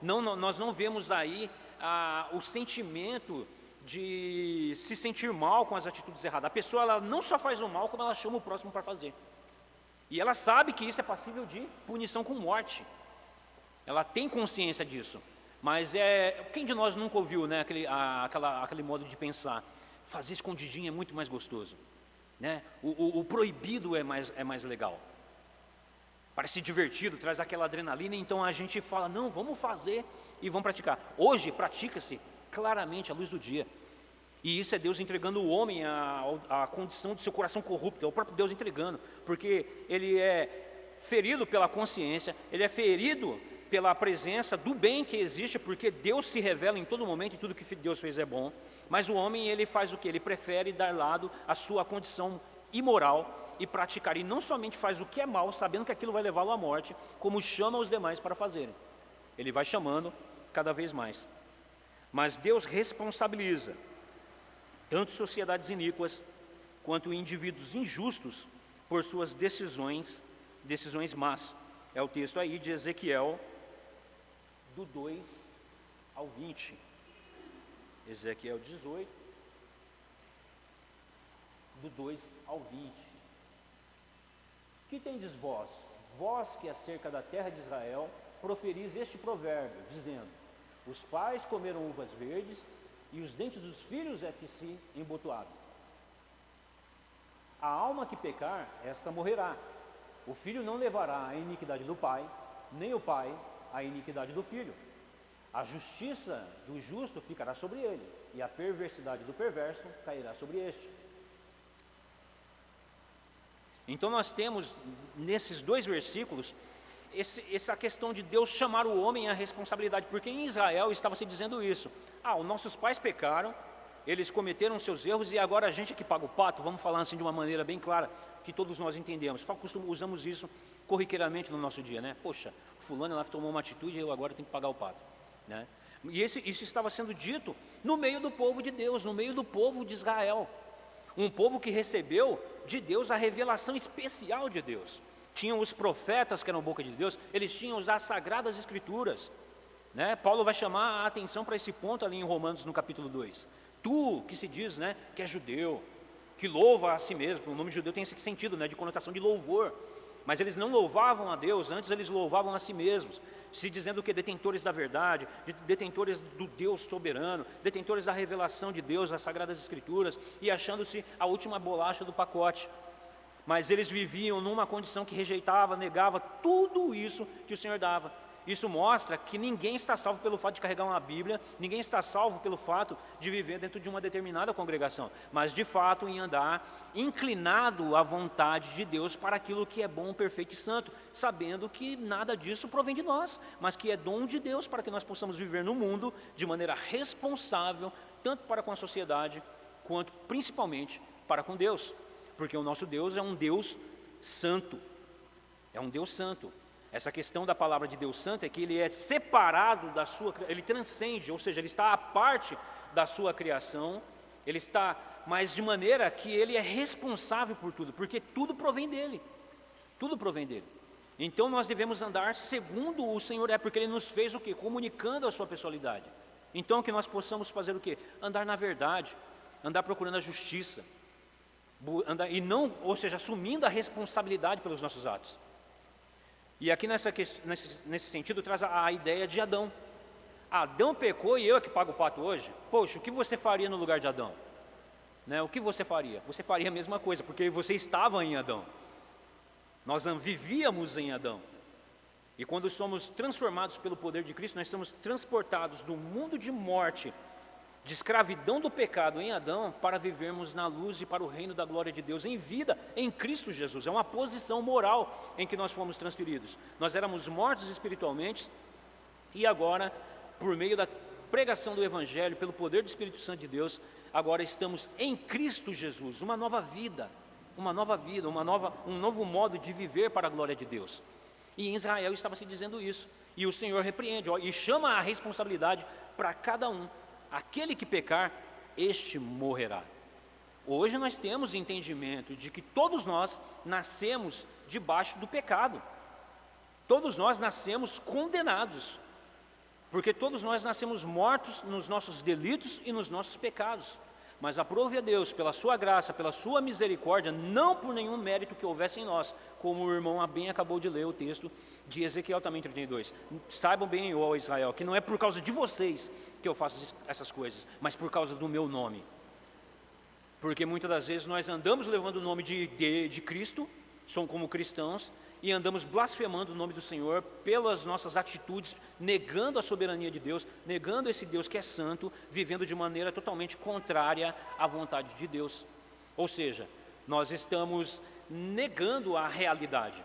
Speaker 1: Nós não vemos aí o sentimento de se sentir mal com as atitudes erradas. A pessoa ela não só faz o mal, como ela chama o próximo para fazer. E ela sabe que isso é passível de punição com morte. Ela tem consciência disso. Mas quem de nós nunca ouviu, né, aquele modo de pensar? Fazer escondidinho é muito mais gostoso, né? O proibido é mais legal. Parece divertido, traz aquela adrenalina, então a gente fala, não, vamos fazer e vamos praticar. Hoje pratica-se claramente à luz do dia. E isso é Deus entregando o homem à condição do seu coração corrupto, é o próprio Deus entregando, porque ele é ferido pela consciência, ele é ferido pela presença do bem que existe, porque Deus se revela em todo momento e tudo que Deus fez é bom. Mas o homem, ele faz o quê? Ele prefere dar lado à sua condição imoral e praticar. E não somente faz o que é mal, sabendo que aquilo vai levá-lo à morte, como chama os demais para fazerem. Ele vai chamando cada vez mais. Mas Deus responsabiliza tanto sociedades iníquas quanto indivíduos injustos por suas decisões más. É o texto aí de Ezequiel, do 2 ao 20. Ezequiel 18, do 2 ao 20. Que tendes vós? Vós que acerca da terra de Israel proferis este provérbio, dizendo: os pais comeram uvas verdes, e os dentes dos filhos é que se embotoaram. A alma que pecar, esta morrerá. O filho não levará a iniquidade do pai, nem o pai a iniquidade do filho. A justiça do justo ficará sobre ele, e a perversidade do perverso cairá sobre este. Então nós temos, nesses dois versículos, essa questão de Deus chamar o homem à responsabilidade, porque em Israel estava se dizendo isso. Os nossos pais pecaram, eles cometeram seus erros, e agora a gente que paga o pato. Vamos falar assim de uma maneira bem clara, que todos nós entendemos. Usamos isso corriqueiramente no nosso dia, né? Poxa, fulano lá tomou uma atitude e eu agora tenho que pagar o pato, né? E isso estava sendo dito no meio do povo de Deus, no meio do povo de Israel. Um povo que recebeu de Deus a revelação especial de Deus. Tinham os profetas que eram boca de Deus, eles tinham as sagradas escrituras, né? Paulo vai chamar a atenção para esse ponto ali em Romanos no capítulo 2. Tu, que se diz, né, que é judeu, que louva a si mesmo, o nome judeu tem esse sentido, né, de conotação de louvor, mas eles não louvavam a Deus, antes eles louvavam a si mesmos, se dizendo que detentores da verdade, detentores do Deus soberano, detentores da revelação de Deus, das Sagradas Escrituras, e achando-se a última bolacha do pacote. Mas eles viviam numa condição que rejeitava, negava tudo isso que o Senhor dava. Isso mostra que ninguém está salvo pelo fato de carregar uma Bíblia, ninguém está salvo pelo fato de viver dentro de uma determinada congregação, mas de fato em andar inclinado à vontade de Deus para aquilo que é bom, perfeito e santo, sabendo que nada disso provém de nós, mas que é dom de Deus para que nós possamos viver no mundo de maneira responsável, tanto para com a sociedade, quanto principalmente para com Deus, porque o nosso Deus é um Deus santo, é um Deus santo. Essa questão da palavra de Deus santo é que ele é separado da sua, ele transcende, ou seja, ele está à parte da sua criação, ele está, mas de maneira que ele é responsável por tudo, porque tudo provém dele, tudo provém dele. Então nós devemos andar segundo o Senhor é, porque ele nos fez o quê? Comunicando a sua pessoalidade. Então que nós possamos fazer o quê? Andar na verdade, andar procurando a justiça, andar, e não, ou seja, assumindo a responsabilidade pelos nossos atos. E aqui nesse sentido traz a ideia de Adão. Adão pecou e eu é que pago o pato hoje? Poxa, o que você faria no lugar de Adão? Né? O que você faria? Você faria a mesma coisa, porque você estava em Adão. Nós vivíamos em Adão. E quando somos transformados pelo poder de Cristo, nós somos transportados do mundo de morte, de escravidão do pecado em Adão, para vivermos na luz e para o reino da glória de Deus em vida em Cristo Jesus. É uma posição moral em que nós fomos transferidos. Nós éramos mortos espiritualmente e agora, por meio da pregação do Evangelho, pelo poder do Espírito Santo de Deus, agora estamos em Cristo Jesus, uma nova vida, um novo modo de viver para a glória de Deus. E em Israel estava se dizendo isso, e o Senhor repreende, e chama a responsabilidade para cada um. Aquele que pecar, este morrerá. Hoje nós temos entendimento de que todos nós nascemos debaixo do pecado. Todos nós nascemos condenados, porque todos nós nascemos mortos nos nossos delitos e nos nossos pecados. Mas aprove a Deus, pela sua graça, pela sua misericórdia, não por nenhum mérito que houvesse em nós, como o irmão bem acabou de ler o texto de Ezequiel também 32. Saibam bem, ó Israel, que não é por causa de vocês que eu faço essas coisas, mas por causa do meu nome. Porque muitas das vezes nós andamos levando o nome de Cristo, somos como cristãos, e andamos blasfemando o nome do Senhor pelas nossas atitudes, negando a soberania de Deus, negando esse Deus que é santo, vivendo de maneira totalmente contrária à vontade de Deus. Ou seja, nós estamos negando a realidade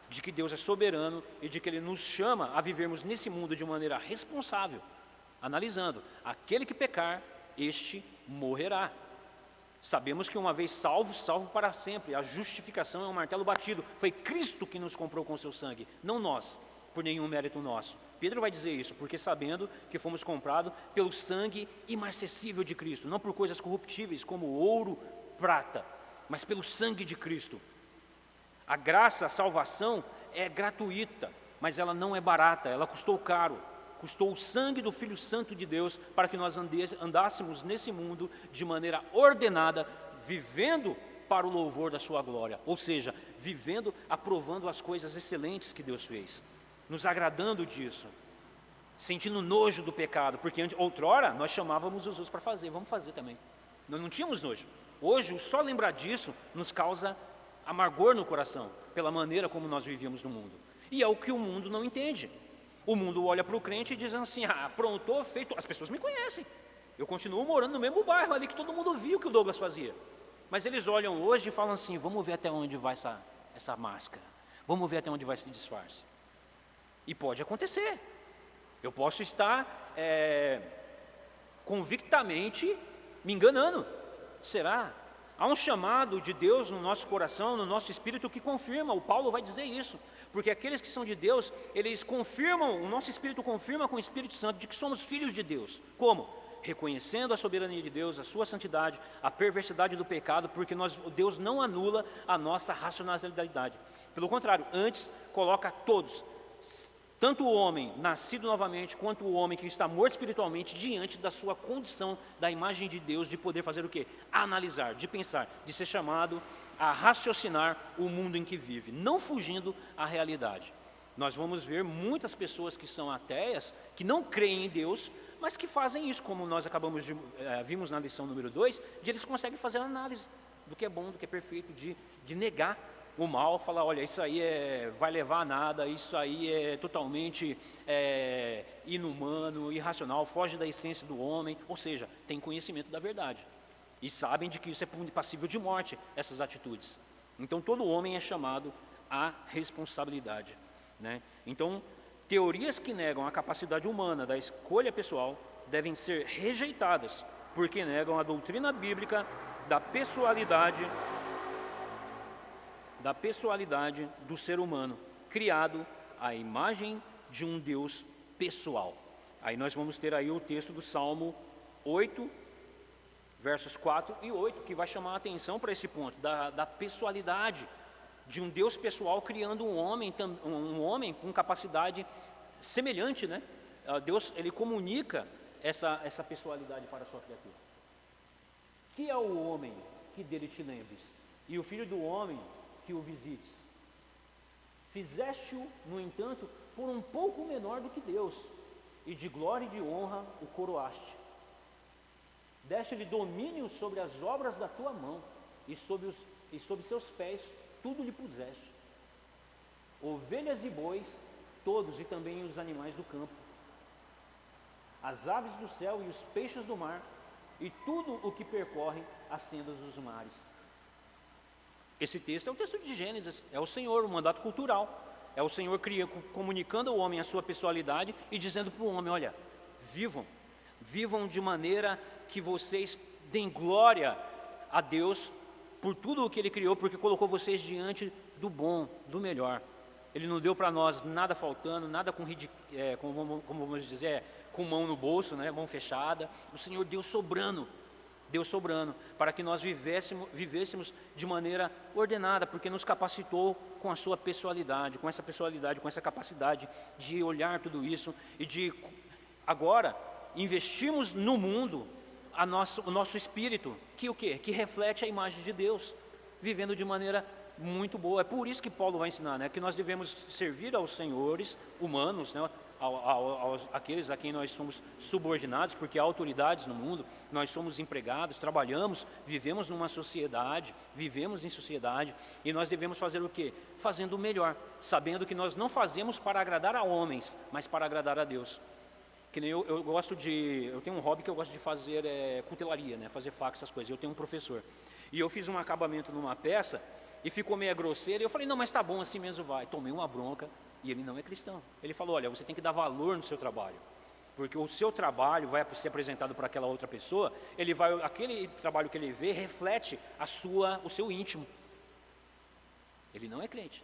Speaker 1: de que Deus é soberano e de que Ele nos chama a vivermos nesse mundo de maneira responsável, analisando, aquele que pecar, este morrerá. Sabemos que uma vez salvo, salvo para sempre. A justificação é um martelo batido. Foi Cristo que nos comprou com seu sangue, não nós, por nenhum mérito nosso. Pedro vai dizer isso, porque sabendo que fomos comprados pelo sangue imarcessível de Cristo, não por coisas corruptíveis como ouro, prata, mas pelo sangue de Cristo. A graça, a salvação é gratuita, mas ela não é barata, ela custou caro. Custou o sangue do Filho Santo de Deus para que nós andássemos nesse mundo de maneira ordenada, vivendo para o louvor da sua glória, ou seja, vivendo, aprovando as coisas excelentes que Deus fez, nos agradando disso, sentindo nojo do pecado, porque outrora nós chamávamos os outros para fazer, vamos fazer também, nós não tínhamos nojo. Hoje, só lembrar disso nos causa amargor no coração, pela maneira como nós vivíamos no mundo, e é o que o mundo não entende. O mundo olha para o crente e diz assim, pronto, feito, as pessoas me conhecem, eu continuo morando no mesmo bairro ali que todo mundo viu que o Douglas fazia, mas eles olham hoje e falam assim, vamos ver até onde vai essa máscara, vamos ver até onde vai esse disfarce, e pode acontecer, eu posso estar convictamente me enganando, será? Há um chamado de Deus no nosso coração, no nosso espírito que confirma, o Paulo vai dizer isso, porque aqueles que são de Deus, eles confirmam, o nosso espírito confirma com o Espírito Santo de que somos filhos de Deus. Como? Reconhecendo a soberania de Deus, a sua santidade, a perversidade do pecado, porque Deus não anula a nossa racionalidade. Pelo contrário, antes coloca todos tanto o homem nascido novamente, quanto o homem que está morto espiritualmente, diante da sua condição, da imagem de Deus, de poder fazer o quê? Analisar, de pensar, de ser chamado a raciocinar o mundo em que vive, não fugindo à realidade. Nós vamos ver muitas pessoas que são ateias, que não creem em Deus, mas que fazem isso, como nós acabamos de vimos na lição número 2, de eles conseguem fazer a análise do que é bom, do que é perfeito, de negar o mal, falar, olha, isso aí vai levar a nada, isso aí é totalmente inumano, irracional, foge da essência do homem, ou seja, tem conhecimento da verdade. E sabem de que isso é passível de morte, essas atitudes. Então todo homem é chamado à responsabilidade, né? Então, teorias que negam a capacidade humana da escolha pessoal devem ser rejeitadas, porque negam a doutrina bíblica da pessoalidade do ser humano, criado à imagem de um Deus pessoal. Aí nós vamos ter aí o texto do Salmo 8, versos 4 e 8, que vai chamar a atenção para esse ponto, da pessoalidade de um Deus pessoal criando um homem com capacidade semelhante, né? Deus, ele comunica essa pessoalidade para a sua criatura. Que é o homem que dele te lembres, e o filho do homem que o visites. Fizeste-o, no entanto, por um pouco menor do que Deus, e de glória e de honra o coroaste. Deste-lhe domínio sobre as obras da tua mão, e sob seus pés tudo lhe puseste. Ovelhas e bois, todos, e também os animais do campo, as aves do céu e os peixes do mar, e tudo o que percorre as sendas dos mares. Esse texto é o texto de Gênesis, é o Senhor, o mandato cultural. É o Senhor comunicando ao homem a sua pessoalidade e dizendo para o homem, olha, vivam de maneira que vocês deem glória a Deus por tudo o que Ele criou, porque colocou vocês diante do bom, do melhor. Ele não deu para nós nada faltando, nada como vamos dizer, com mão no bolso, né, mão fechada. O Senhor deu sobrando, para que nós vivêssemos de maneira ordenada, porque nos capacitou com a sua pessoalidade, com essa capacidade de olhar tudo isso e de agora investirmos no mundo o nosso espírito, que o quê? Que reflete a imagem de Deus, vivendo de maneira muito boa. É por isso que Paulo vai ensinar, né, que nós devemos servir aos senhores humanos, né, aqueles a quem nós somos subordinados, porque há autoridades no mundo, nós somos empregados, trabalhamos, vivemos em sociedade, e nós devemos fazer o quê? Fazendo o melhor, sabendo que nós não fazemos para agradar a homens, mas para agradar a Deus. Que nem eu tenho um hobby que eu gosto de fazer cutelaria, né, fazer faca, essas coisas. Eu tenho um professor, e eu fiz um acabamento numa peça, e ficou meio grosseiro, e eu falei, não, mas tá bom, assim mesmo vai. Tomei uma bronca, e ele não é cristão. Ele falou, olha, você tem que dar valor no seu trabalho, porque o seu trabalho vai ser apresentado para aquela outra pessoa, aquele trabalho que ele vê reflete o seu íntimo. Ele não é crente,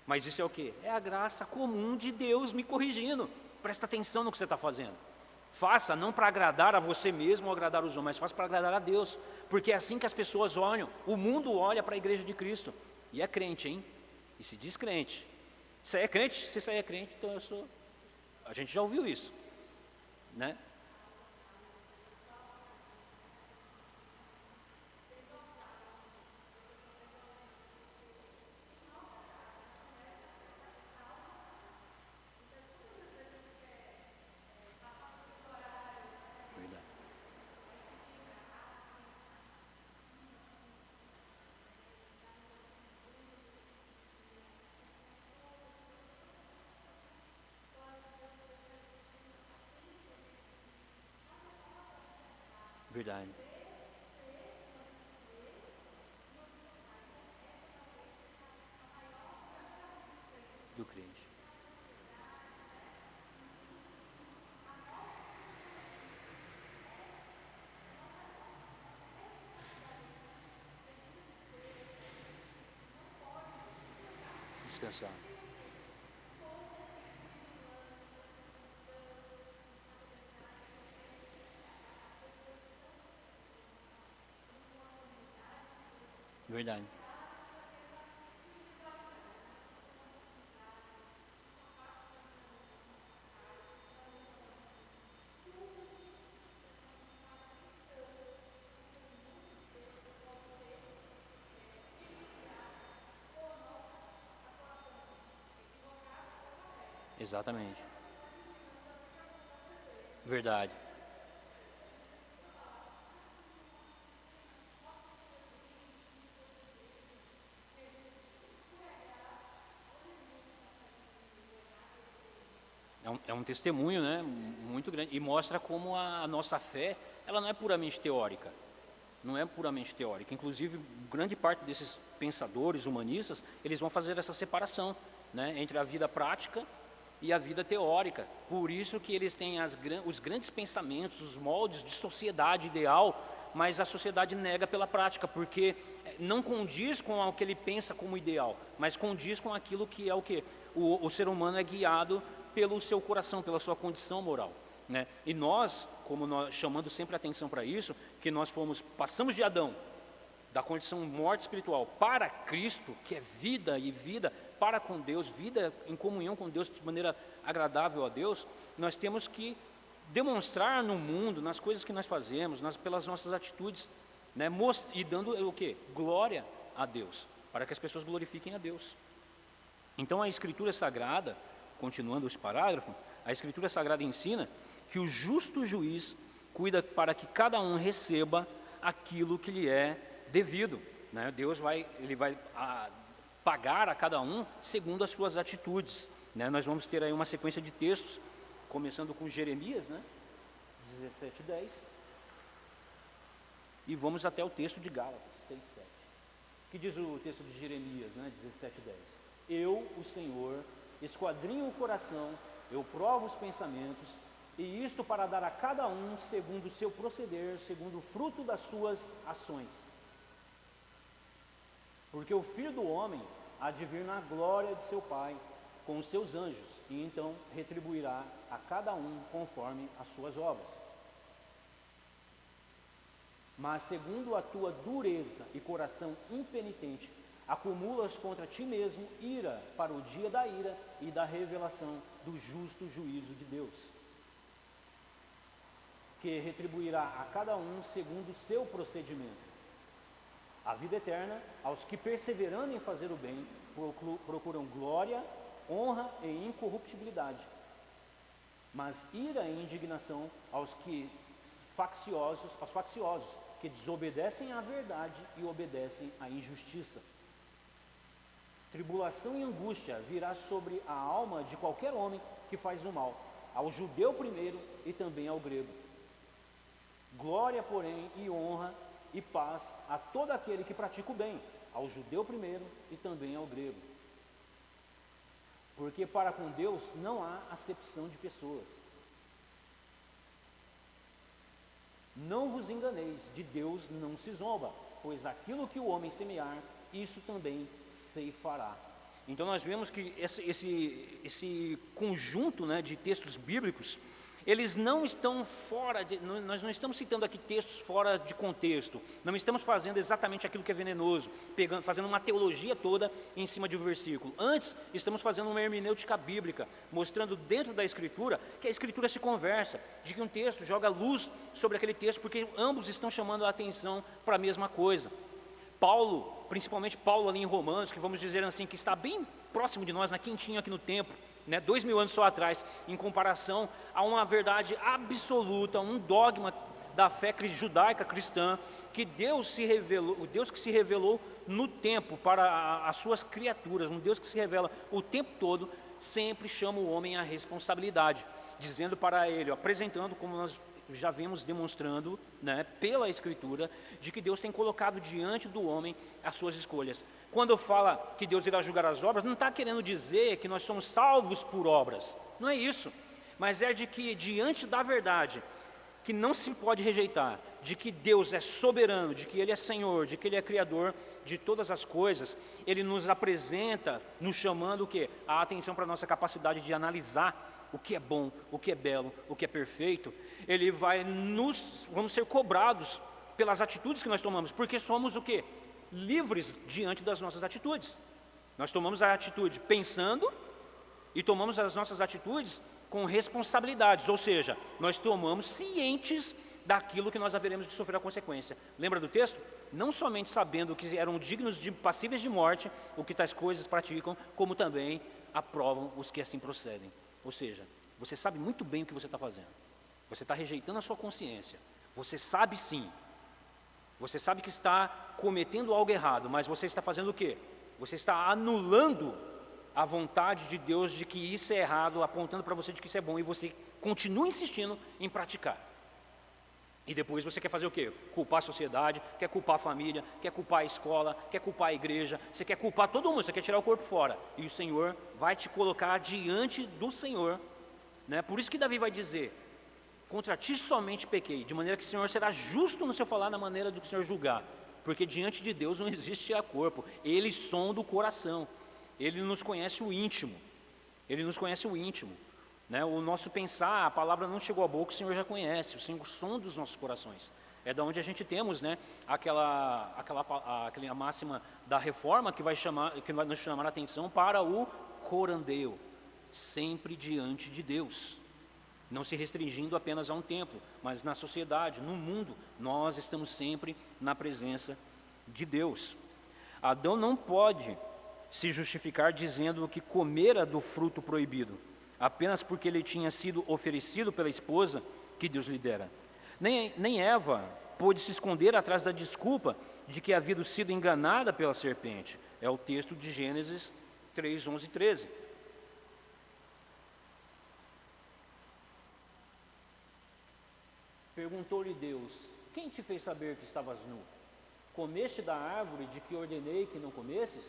Speaker 1: mas isso é o quê? É a graça comum de Deus me corrigindo. Presta atenção no que você está fazendo. Faça não para agradar a você mesmo ou agradar os homens, mas faça para agradar a Deus, porque é assim que as pessoas olham. O mundo olha para a igreja de Cristo e é crente, hein? E se diz crente. Isso aí é crente? Se isso aí é crente, então eu sou. A gente já ouviu isso, né? Verdade. Verdade. Do crente. Descansar. Verdade. Exatamente. Verdade. É um testemunho, né, muito grande, e mostra como a nossa fé, ela não é puramente teórica. Não é puramente teórica. Inclusive, grande parte desses pensadores humanistas, eles vão fazer essa separação, né, entre a vida prática e a vida teórica. Por isso que eles têm os grandes pensamentos, os moldes de sociedade ideal, mas a sociedade nega pela prática, porque não condiz com o que ele pensa como ideal, mas condiz com aquilo que é o que? O ser humano é guiado pelo seu coração, pela sua condição moral, né? E nós, como nós, chamando sempre a atenção para isso, que nós passamos de Adão, da condição morte espiritual, para Cristo, que é vida e vida para com Deus, vida em comunhão com Deus de maneira agradável a Deus, nós temos que demonstrar no mundo, nas coisas que nós fazemos, pelas nossas atitudes, né, e dando o quê? Glória a Deus, para que as pessoas glorifiquem a Deus. Então a Escritura Sagrada, continuando esse parágrafo, a Escritura Sagrada ensina que o justo juiz cuida para que cada um receba aquilo que lhe é devido, né? Deus vai pagar a cada um segundo as suas atitudes, né? Nós vamos ter aí uma sequência de textos, começando com Jeremias, né? 17:10, e vamos até o texto de Gálatas 6:7. Que diz o texto de Jeremias, né? 17:10. Eu, o Senhor, esquadrinho o coração, eu provo os pensamentos, e isto para dar a cada um segundo o seu proceder, segundo o fruto das suas ações. Porque o Filho do Homem há de vir na glória de seu Pai com os seus anjos, e então retribuirá a cada um conforme as suas obras. Mas segundo a tua dureza e coração impenitente, acumulas contra ti mesmo ira para o dia da ira e da revelação do justo juízo de Deus, que retribuirá a cada um segundo o seu procedimento. A vida eterna aos que, perseverando em fazer o bem, procuram glória, honra e incorruptibilidade. Mas ira e indignação aos facciosos, que desobedecem à verdade e obedecem à injustiça. Tribulação e angústia virá sobre a alma de qualquer homem que faz o mal, ao judeu primeiro e também ao grego. Glória, porém, e honra e paz a todo aquele que pratica o bem, ao judeu primeiro e também ao grego. Porque para com Deus não há acepção de pessoas. Não vos enganeis, de Deus não se zomba, pois aquilo que o homem semear, isso também ceifará. Então nós vemos que esse conjunto, né, de textos bíblicos, eles não estão nós não estamos citando aqui textos fora de contexto, não estamos fazendo exatamente aquilo que é venenoso, fazendo uma teologia toda em cima de um versículo. Antes, estamos fazendo uma hermenêutica bíblica, mostrando dentro da Escritura que a Escritura se conversa, de que um texto joga luz sobre aquele texto, porque ambos estão chamando a atenção para a mesma coisa. Paulo, principalmente Paulo ali em Romanos, que vamos dizer assim, que está bem próximo de nós, na quentinha aqui no templo, né, 2000 anos só atrás, em comparação a uma verdade absoluta, um dogma da fé judaica cristã, que Deus se revelou, o Deus que se revelou no tempo para as suas criaturas, um Deus que se revela o tempo todo, sempre chama o homem à responsabilidade, dizendo para ele, apresentando, como nós já vemos demonstrando, né, pela Escritura, de que Deus tem colocado diante do homem as suas escolhas. Quando fala que Deus irá julgar as obras, não está querendo dizer que nós somos salvos por obras, não é isso, mas é de que diante da verdade, que não se pode rejeitar, de que Deus é soberano, de que Ele é Senhor, de que Ele é Criador de todas as coisas, Ele nos apresenta, nos chamando o quê? A atenção para a nossa capacidade de analisar o que é bom, o que é belo, o que é perfeito. Ele vamos ser cobrados pelas atitudes que nós tomamos, porque somos o quê? Livres diante das nossas atitudes. Nós tomamos a atitude pensando e tomamos as nossas atitudes com responsabilidades, ou seja, nós tomamos cientes daquilo que nós haveremos de sofrer a consequência. Lembra do texto? Não somente sabendo que eram dignos de passíveis de morte, o que tais coisas praticam, como também aprovam os que assim procedem. Ou seja, você sabe muito bem o que você está fazendo. Você está rejeitando a sua consciência. Você sabe sim. Você sabe que está cometendo algo errado, mas você está fazendo o quê? Você está anulando a vontade de Deus de que isso é errado, apontando para você de que isso é bom, e você continua insistindo em praticar. E depois você quer fazer o quê? Culpar a sociedade, quer culpar a família, quer culpar a escola, quer culpar a igreja, você quer culpar todo mundo, você quer tirar o corpo fora. E o Senhor vai te colocar diante do Senhor, né? Por isso que Davi vai dizer, contra ti somente pequei, de maneira que o Senhor será justo no seu falar, na maneira do que o Senhor julgar. Porque diante de Deus não existe tirar corpo, Ele sonda o coração, Ele nos conhece o íntimo, Ele nos conhece o íntimo. Né, o nosso pensar, a palavra não chegou à boca, o Senhor já conhece, o Senhor sonda os nossos corações. É da onde a gente temos, né, aquela máxima da reforma que vai nos chamar a atenção para o corandeu, sempre diante de Deus. Não se restringindo apenas a um templo, mas na sociedade, no mundo, nós estamos sempre na presença de Deus. Adão não pode se justificar dizendo que comera do fruto proibido, apenas porque ele tinha sido oferecido pela esposa que Deus lhe dera. Nem Eva pôde se esconder atrás da desculpa de que havia sido enganada pela serpente. É o texto de Gênesis 3, 11 e 13. Perguntou-lhe Deus, quem te fez saber que estavas nu? Comeste da árvore de que ordenei que não comesses?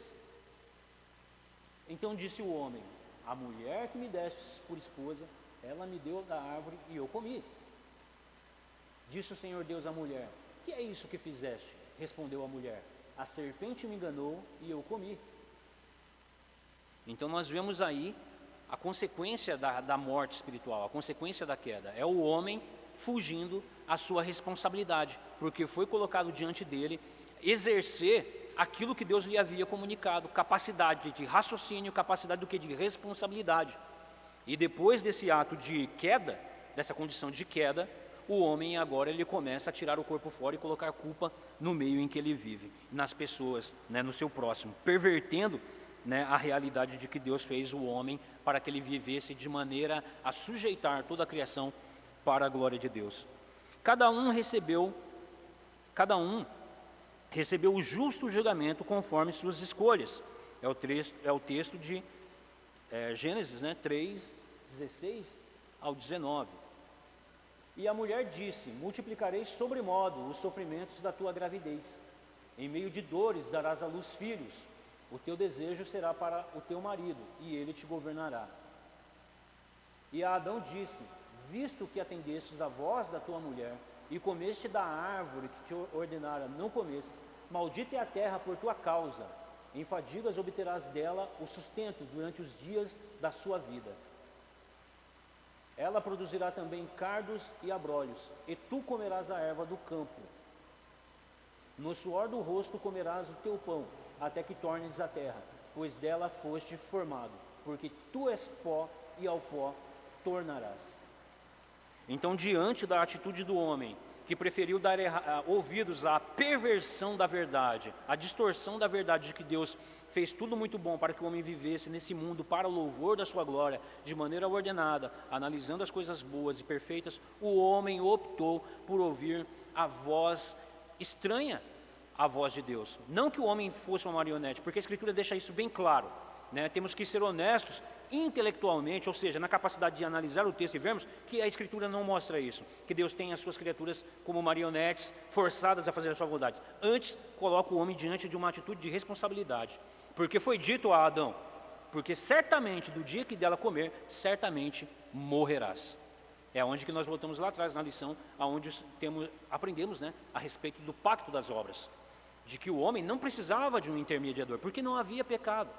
Speaker 1: Então disse o homem, a mulher que me destes por esposa, ela me deu da árvore e eu comi. Disse o Senhor Deus à mulher, que é isso que fizeste? Respondeu a mulher, a serpente me enganou e eu comi. Então nós vemos aí a consequência da morte espiritual, a consequência da queda. É o homem fugindo à sua responsabilidade, porque foi colocado diante dele exercer aquilo que Deus lhe havia comunicado, capacidade de raciocínio, capacidade do que? De responsabilidade. E depois desse ato de queda, dessa condição de queda, o homem agora ele começa a tirar o corpo fora e colocar culpa no meio em que ele vive, nas pessoas, né, no seu próximo, pervertendo, né, a realidade de que Deus fez o homem para que ele vivesse de maneira a sujeitar toda a criação para a glória de Deus. Cada um recebeu o justo julgamento conforme suas escolhas. É o texto de Gênesis, né, 3, 16 ao 19. E a mulher disse, multiplicarei sobremodo os sofrimentos da tua gravidez. Em meio de dores darás à luz filhos. O teu desejo será para o teu marido, e ele te governará. E a Adão disse, visto que atendestes a voz da tua mulher, e comeste da árvore que te ordenara não comestes, maldita é a terra por tua causa, em fadigas obterás dela o sustento durante os dias da sua vida. Ela produzirá também cardos e abrolhos, e tu comerás a erva do campo. No suor do rosto comerás o teu pão, até que tornes a terra, pois dela foste formado, porque tu és pó e ao pó tornarás. Então, diante da atitude do homem, que preferiu dar ouvidos à perversão da verdade, à distorção da verdade de que Deus fez tudo muito bom para que o homem vivesse nesse mundo para o louvor da sua glória, de maneira ordenada, analisando as coisas boas e perfeitas, o homem optou por ouvir a voz estranha à voz de Deus. Não que o homem fosse uma marionete, porque a Escritura deixa isso bem claro, né? Temos que ser honestos intelectualmente, ou seja, na capacidade de analisar o texto e vermos que a Escritura não mostra isso, que Deus tem as suas criaturas como marionetes forçadas a fazer a sua vontade. Antes, coloca o homem diante de uma atitude de responsabilidade, porque foi dito a Adão, porque certamente, do dia que dela comer, certamente morrerás. É onde que nós voltamos lá atrás, na lição, onde aprendemos, né, a respeito do pacto das obras, de que o homem não precisava de um intermediador, porque não havia pecado.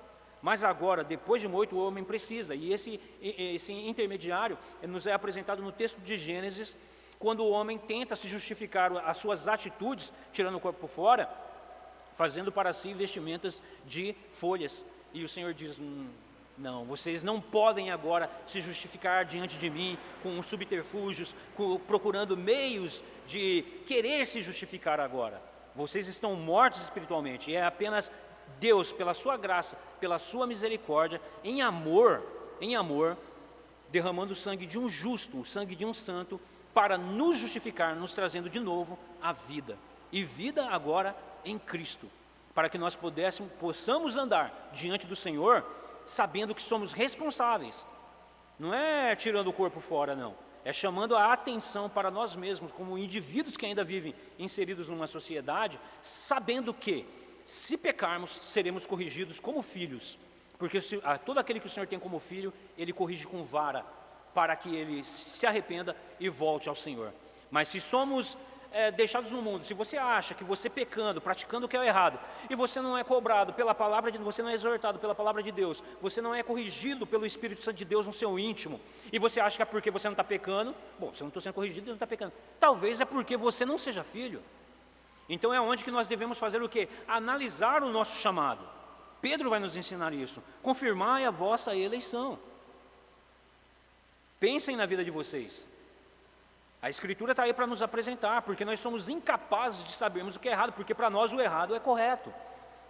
Speaker 1: Mas agora, depois de morto, o homem precisa, e esse intermediário nos é apresentado no texto de Gênesis, quando o homem tenta se justificar as suas atitudes, tirando o corpo fora, fazendo para si vestimentas de folhas. E o Senhor diz, não, vocês não podem agora se justificar diante de mim com subterfúgios, procurando meios de querer se justificar agora. Vocês estão mortos espiritualmente, e é apenas Deus, pela sua graça, pela sua misericórdia, em amor, derramando o sangue de um justo, o sangue de um santo, para nos justificar, nos trazendo de novo a vida. E vida agora em Cristo, para que nós possamos andar diante do Senhor, sabendo que somos responsáveis. Não é tirando o corpo fora, não. É chamando a atenção para nós mesmos, como indivíduos que ainda vivem inseridos numa sociedade, sabendo que, se pecarmos, seremos corrigidos como filhos. Porque todo aquele que o Senhor tem como filho, Ele corrige com vara, para que ele se arrependa e volte ao Senhor. Mas se somos deixados no mundo, se você acha que você pecando, praticando o que é errado, e você não é cobrado pela palavra de Deus, você não é exortado pela palavra de Deus, você não é corrigido pelo Espírito Santo de Deus no seu íntimo, e você acha que é porque você não está pecando, bom, se eu não estou sendo corrigido, Deus não está pecando. Talvez é porque você não seja filho. Então é onde que nós devemos fazer o quê? Analisar o nosso chamado. Pedro vai nos ensinar isso. Confirmai a vossa eleição. Pensem na vida de vocês. A Escritura está aí para nos apresentar, porque nós somos incapazes de sabermos o que é errado, porque para nós o errado é correto,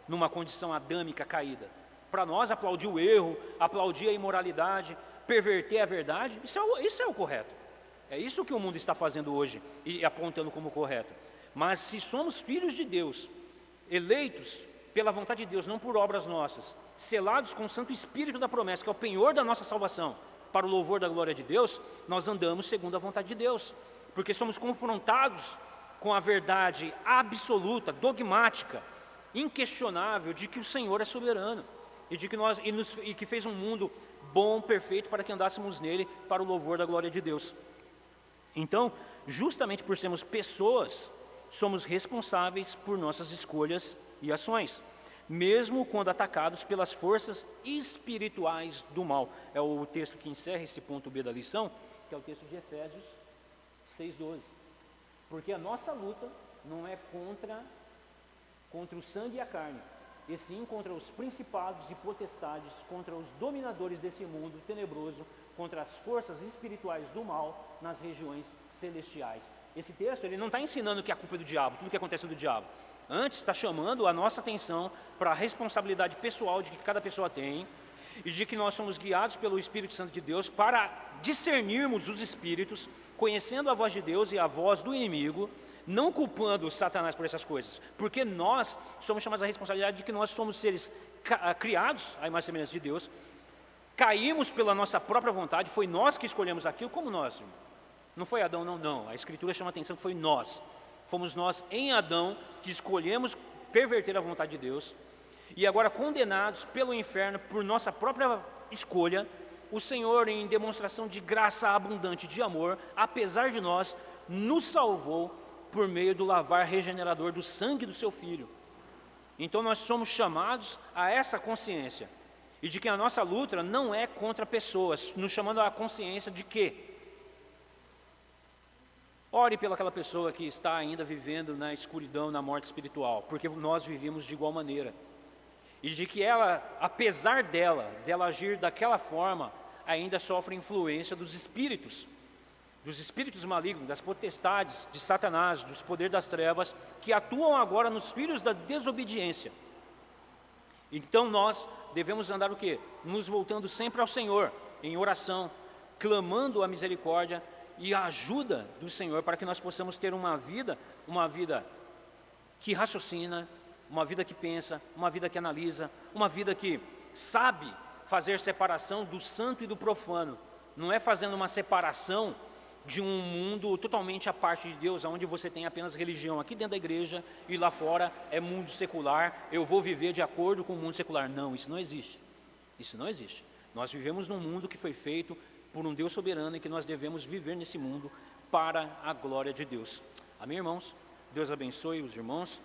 Speaker 1: numa condição adâmica caída. Para nós aplaudir o erro, aplaudir a imoralidade, perverter a verdade, isso é o correto. É isso que o mundo está fazendo hoje e apontando como correto. Mas se somos filhos de Deus, eleitos pela vontade de Deus, não por obras nossas, selados com o Santo Espírito da promessa, que é o penhor da nossa salvação, para o louvor da glória de Deus, nós andamos segundo a vontade de Deus, porque somos confrontados com a verdade absoluta, dogmática, inquestionável, de que o Senhor é soberano, e de que e que fez um mundo bom, perfeito, para que andássemos nele, para o louvor da glória de Deus. Então, justamente por sermos pessoas, somos responsáveis por nossas escolhas e ações, mesmo quando atacados pelas forças espirituais do mal. É o texto que encerra esse ponto B da lição, que é o texto de Efésios 6:12. Porque a nossa luta não é contra o sangue e a carne, e sim contra os principados e potestades, contra os dominadores desse mundo tenebroso, contra as forças espirituais do mal nas regiões celestiais. Esse texto ele não está ensinando que a culpa é do diabo, tudo que acontece é do diabo. Antes está chamando a nossa atenção para a responsabilidade pessoal de que cada pessoa tem, e de que nós somos guiados pelo Espírito Santo de Deus para discernirmos os espíritos, conhecendo a voz de Deus e a voz do inimigo, não culpando Satanás por essas coisas, porque nós somos chamados à responsabilidade de que nós somos seres criados à imagem e semelhança de Deus, caímos pela nossa própria vontade, foi nós que escolhemos aquilo, como nós? Não foi Adão, não. A Escritura chama a atenção que foi nós. Fomos nós em Adão que escolhemos perverter a vontade de Deus, e agora condenados pelo inferno por nossa própria escolha, o Senhor, em demonstração de graça abundante, de amor, apesar de nós, nos salvou por meio do lavar regenerador do sangue do seu Filho. Então nós somos chamados a essa consciência, e de que a nossa luta não é contra pessoas, nos chamando à consciência de que ore pelaquela pessoa que está ainda vivendo na escuridão, na morte espiritual, porque nós vivemos de igual maneira. E de que ela, apesar dela agir daquela forma, ainda sofre influência dos espíritos malignos, das potestades de Satanás, dos poderes das trevas, que atuam agora nos filhos da desobediência. Então nós devemos andar o quê? Nos voltando sempre ao Senhor, em oração, clamando a misericórdia e a ajuda do Senhor, para que nós possamos ter uma vida que raciocina, uma vida que pensa, uma vida que analisa, uma vida que sabe fazer separação do santo e do profano. Não é fazendo uma separação de um mundo totalmente à parte de Deus, onde você tem apenas religião aqui dentro da igreja e lá fora é mundo secular, eu vou viver de acordo com o mundo secular. Não, isso não existe. Isso não existe. Nós vivemos num mundo que foi feito por um Deus soberano e que nós devemos viver nesse mundo para a glória de Deus. Amém, irmãos? Deus abençoe os irmãos.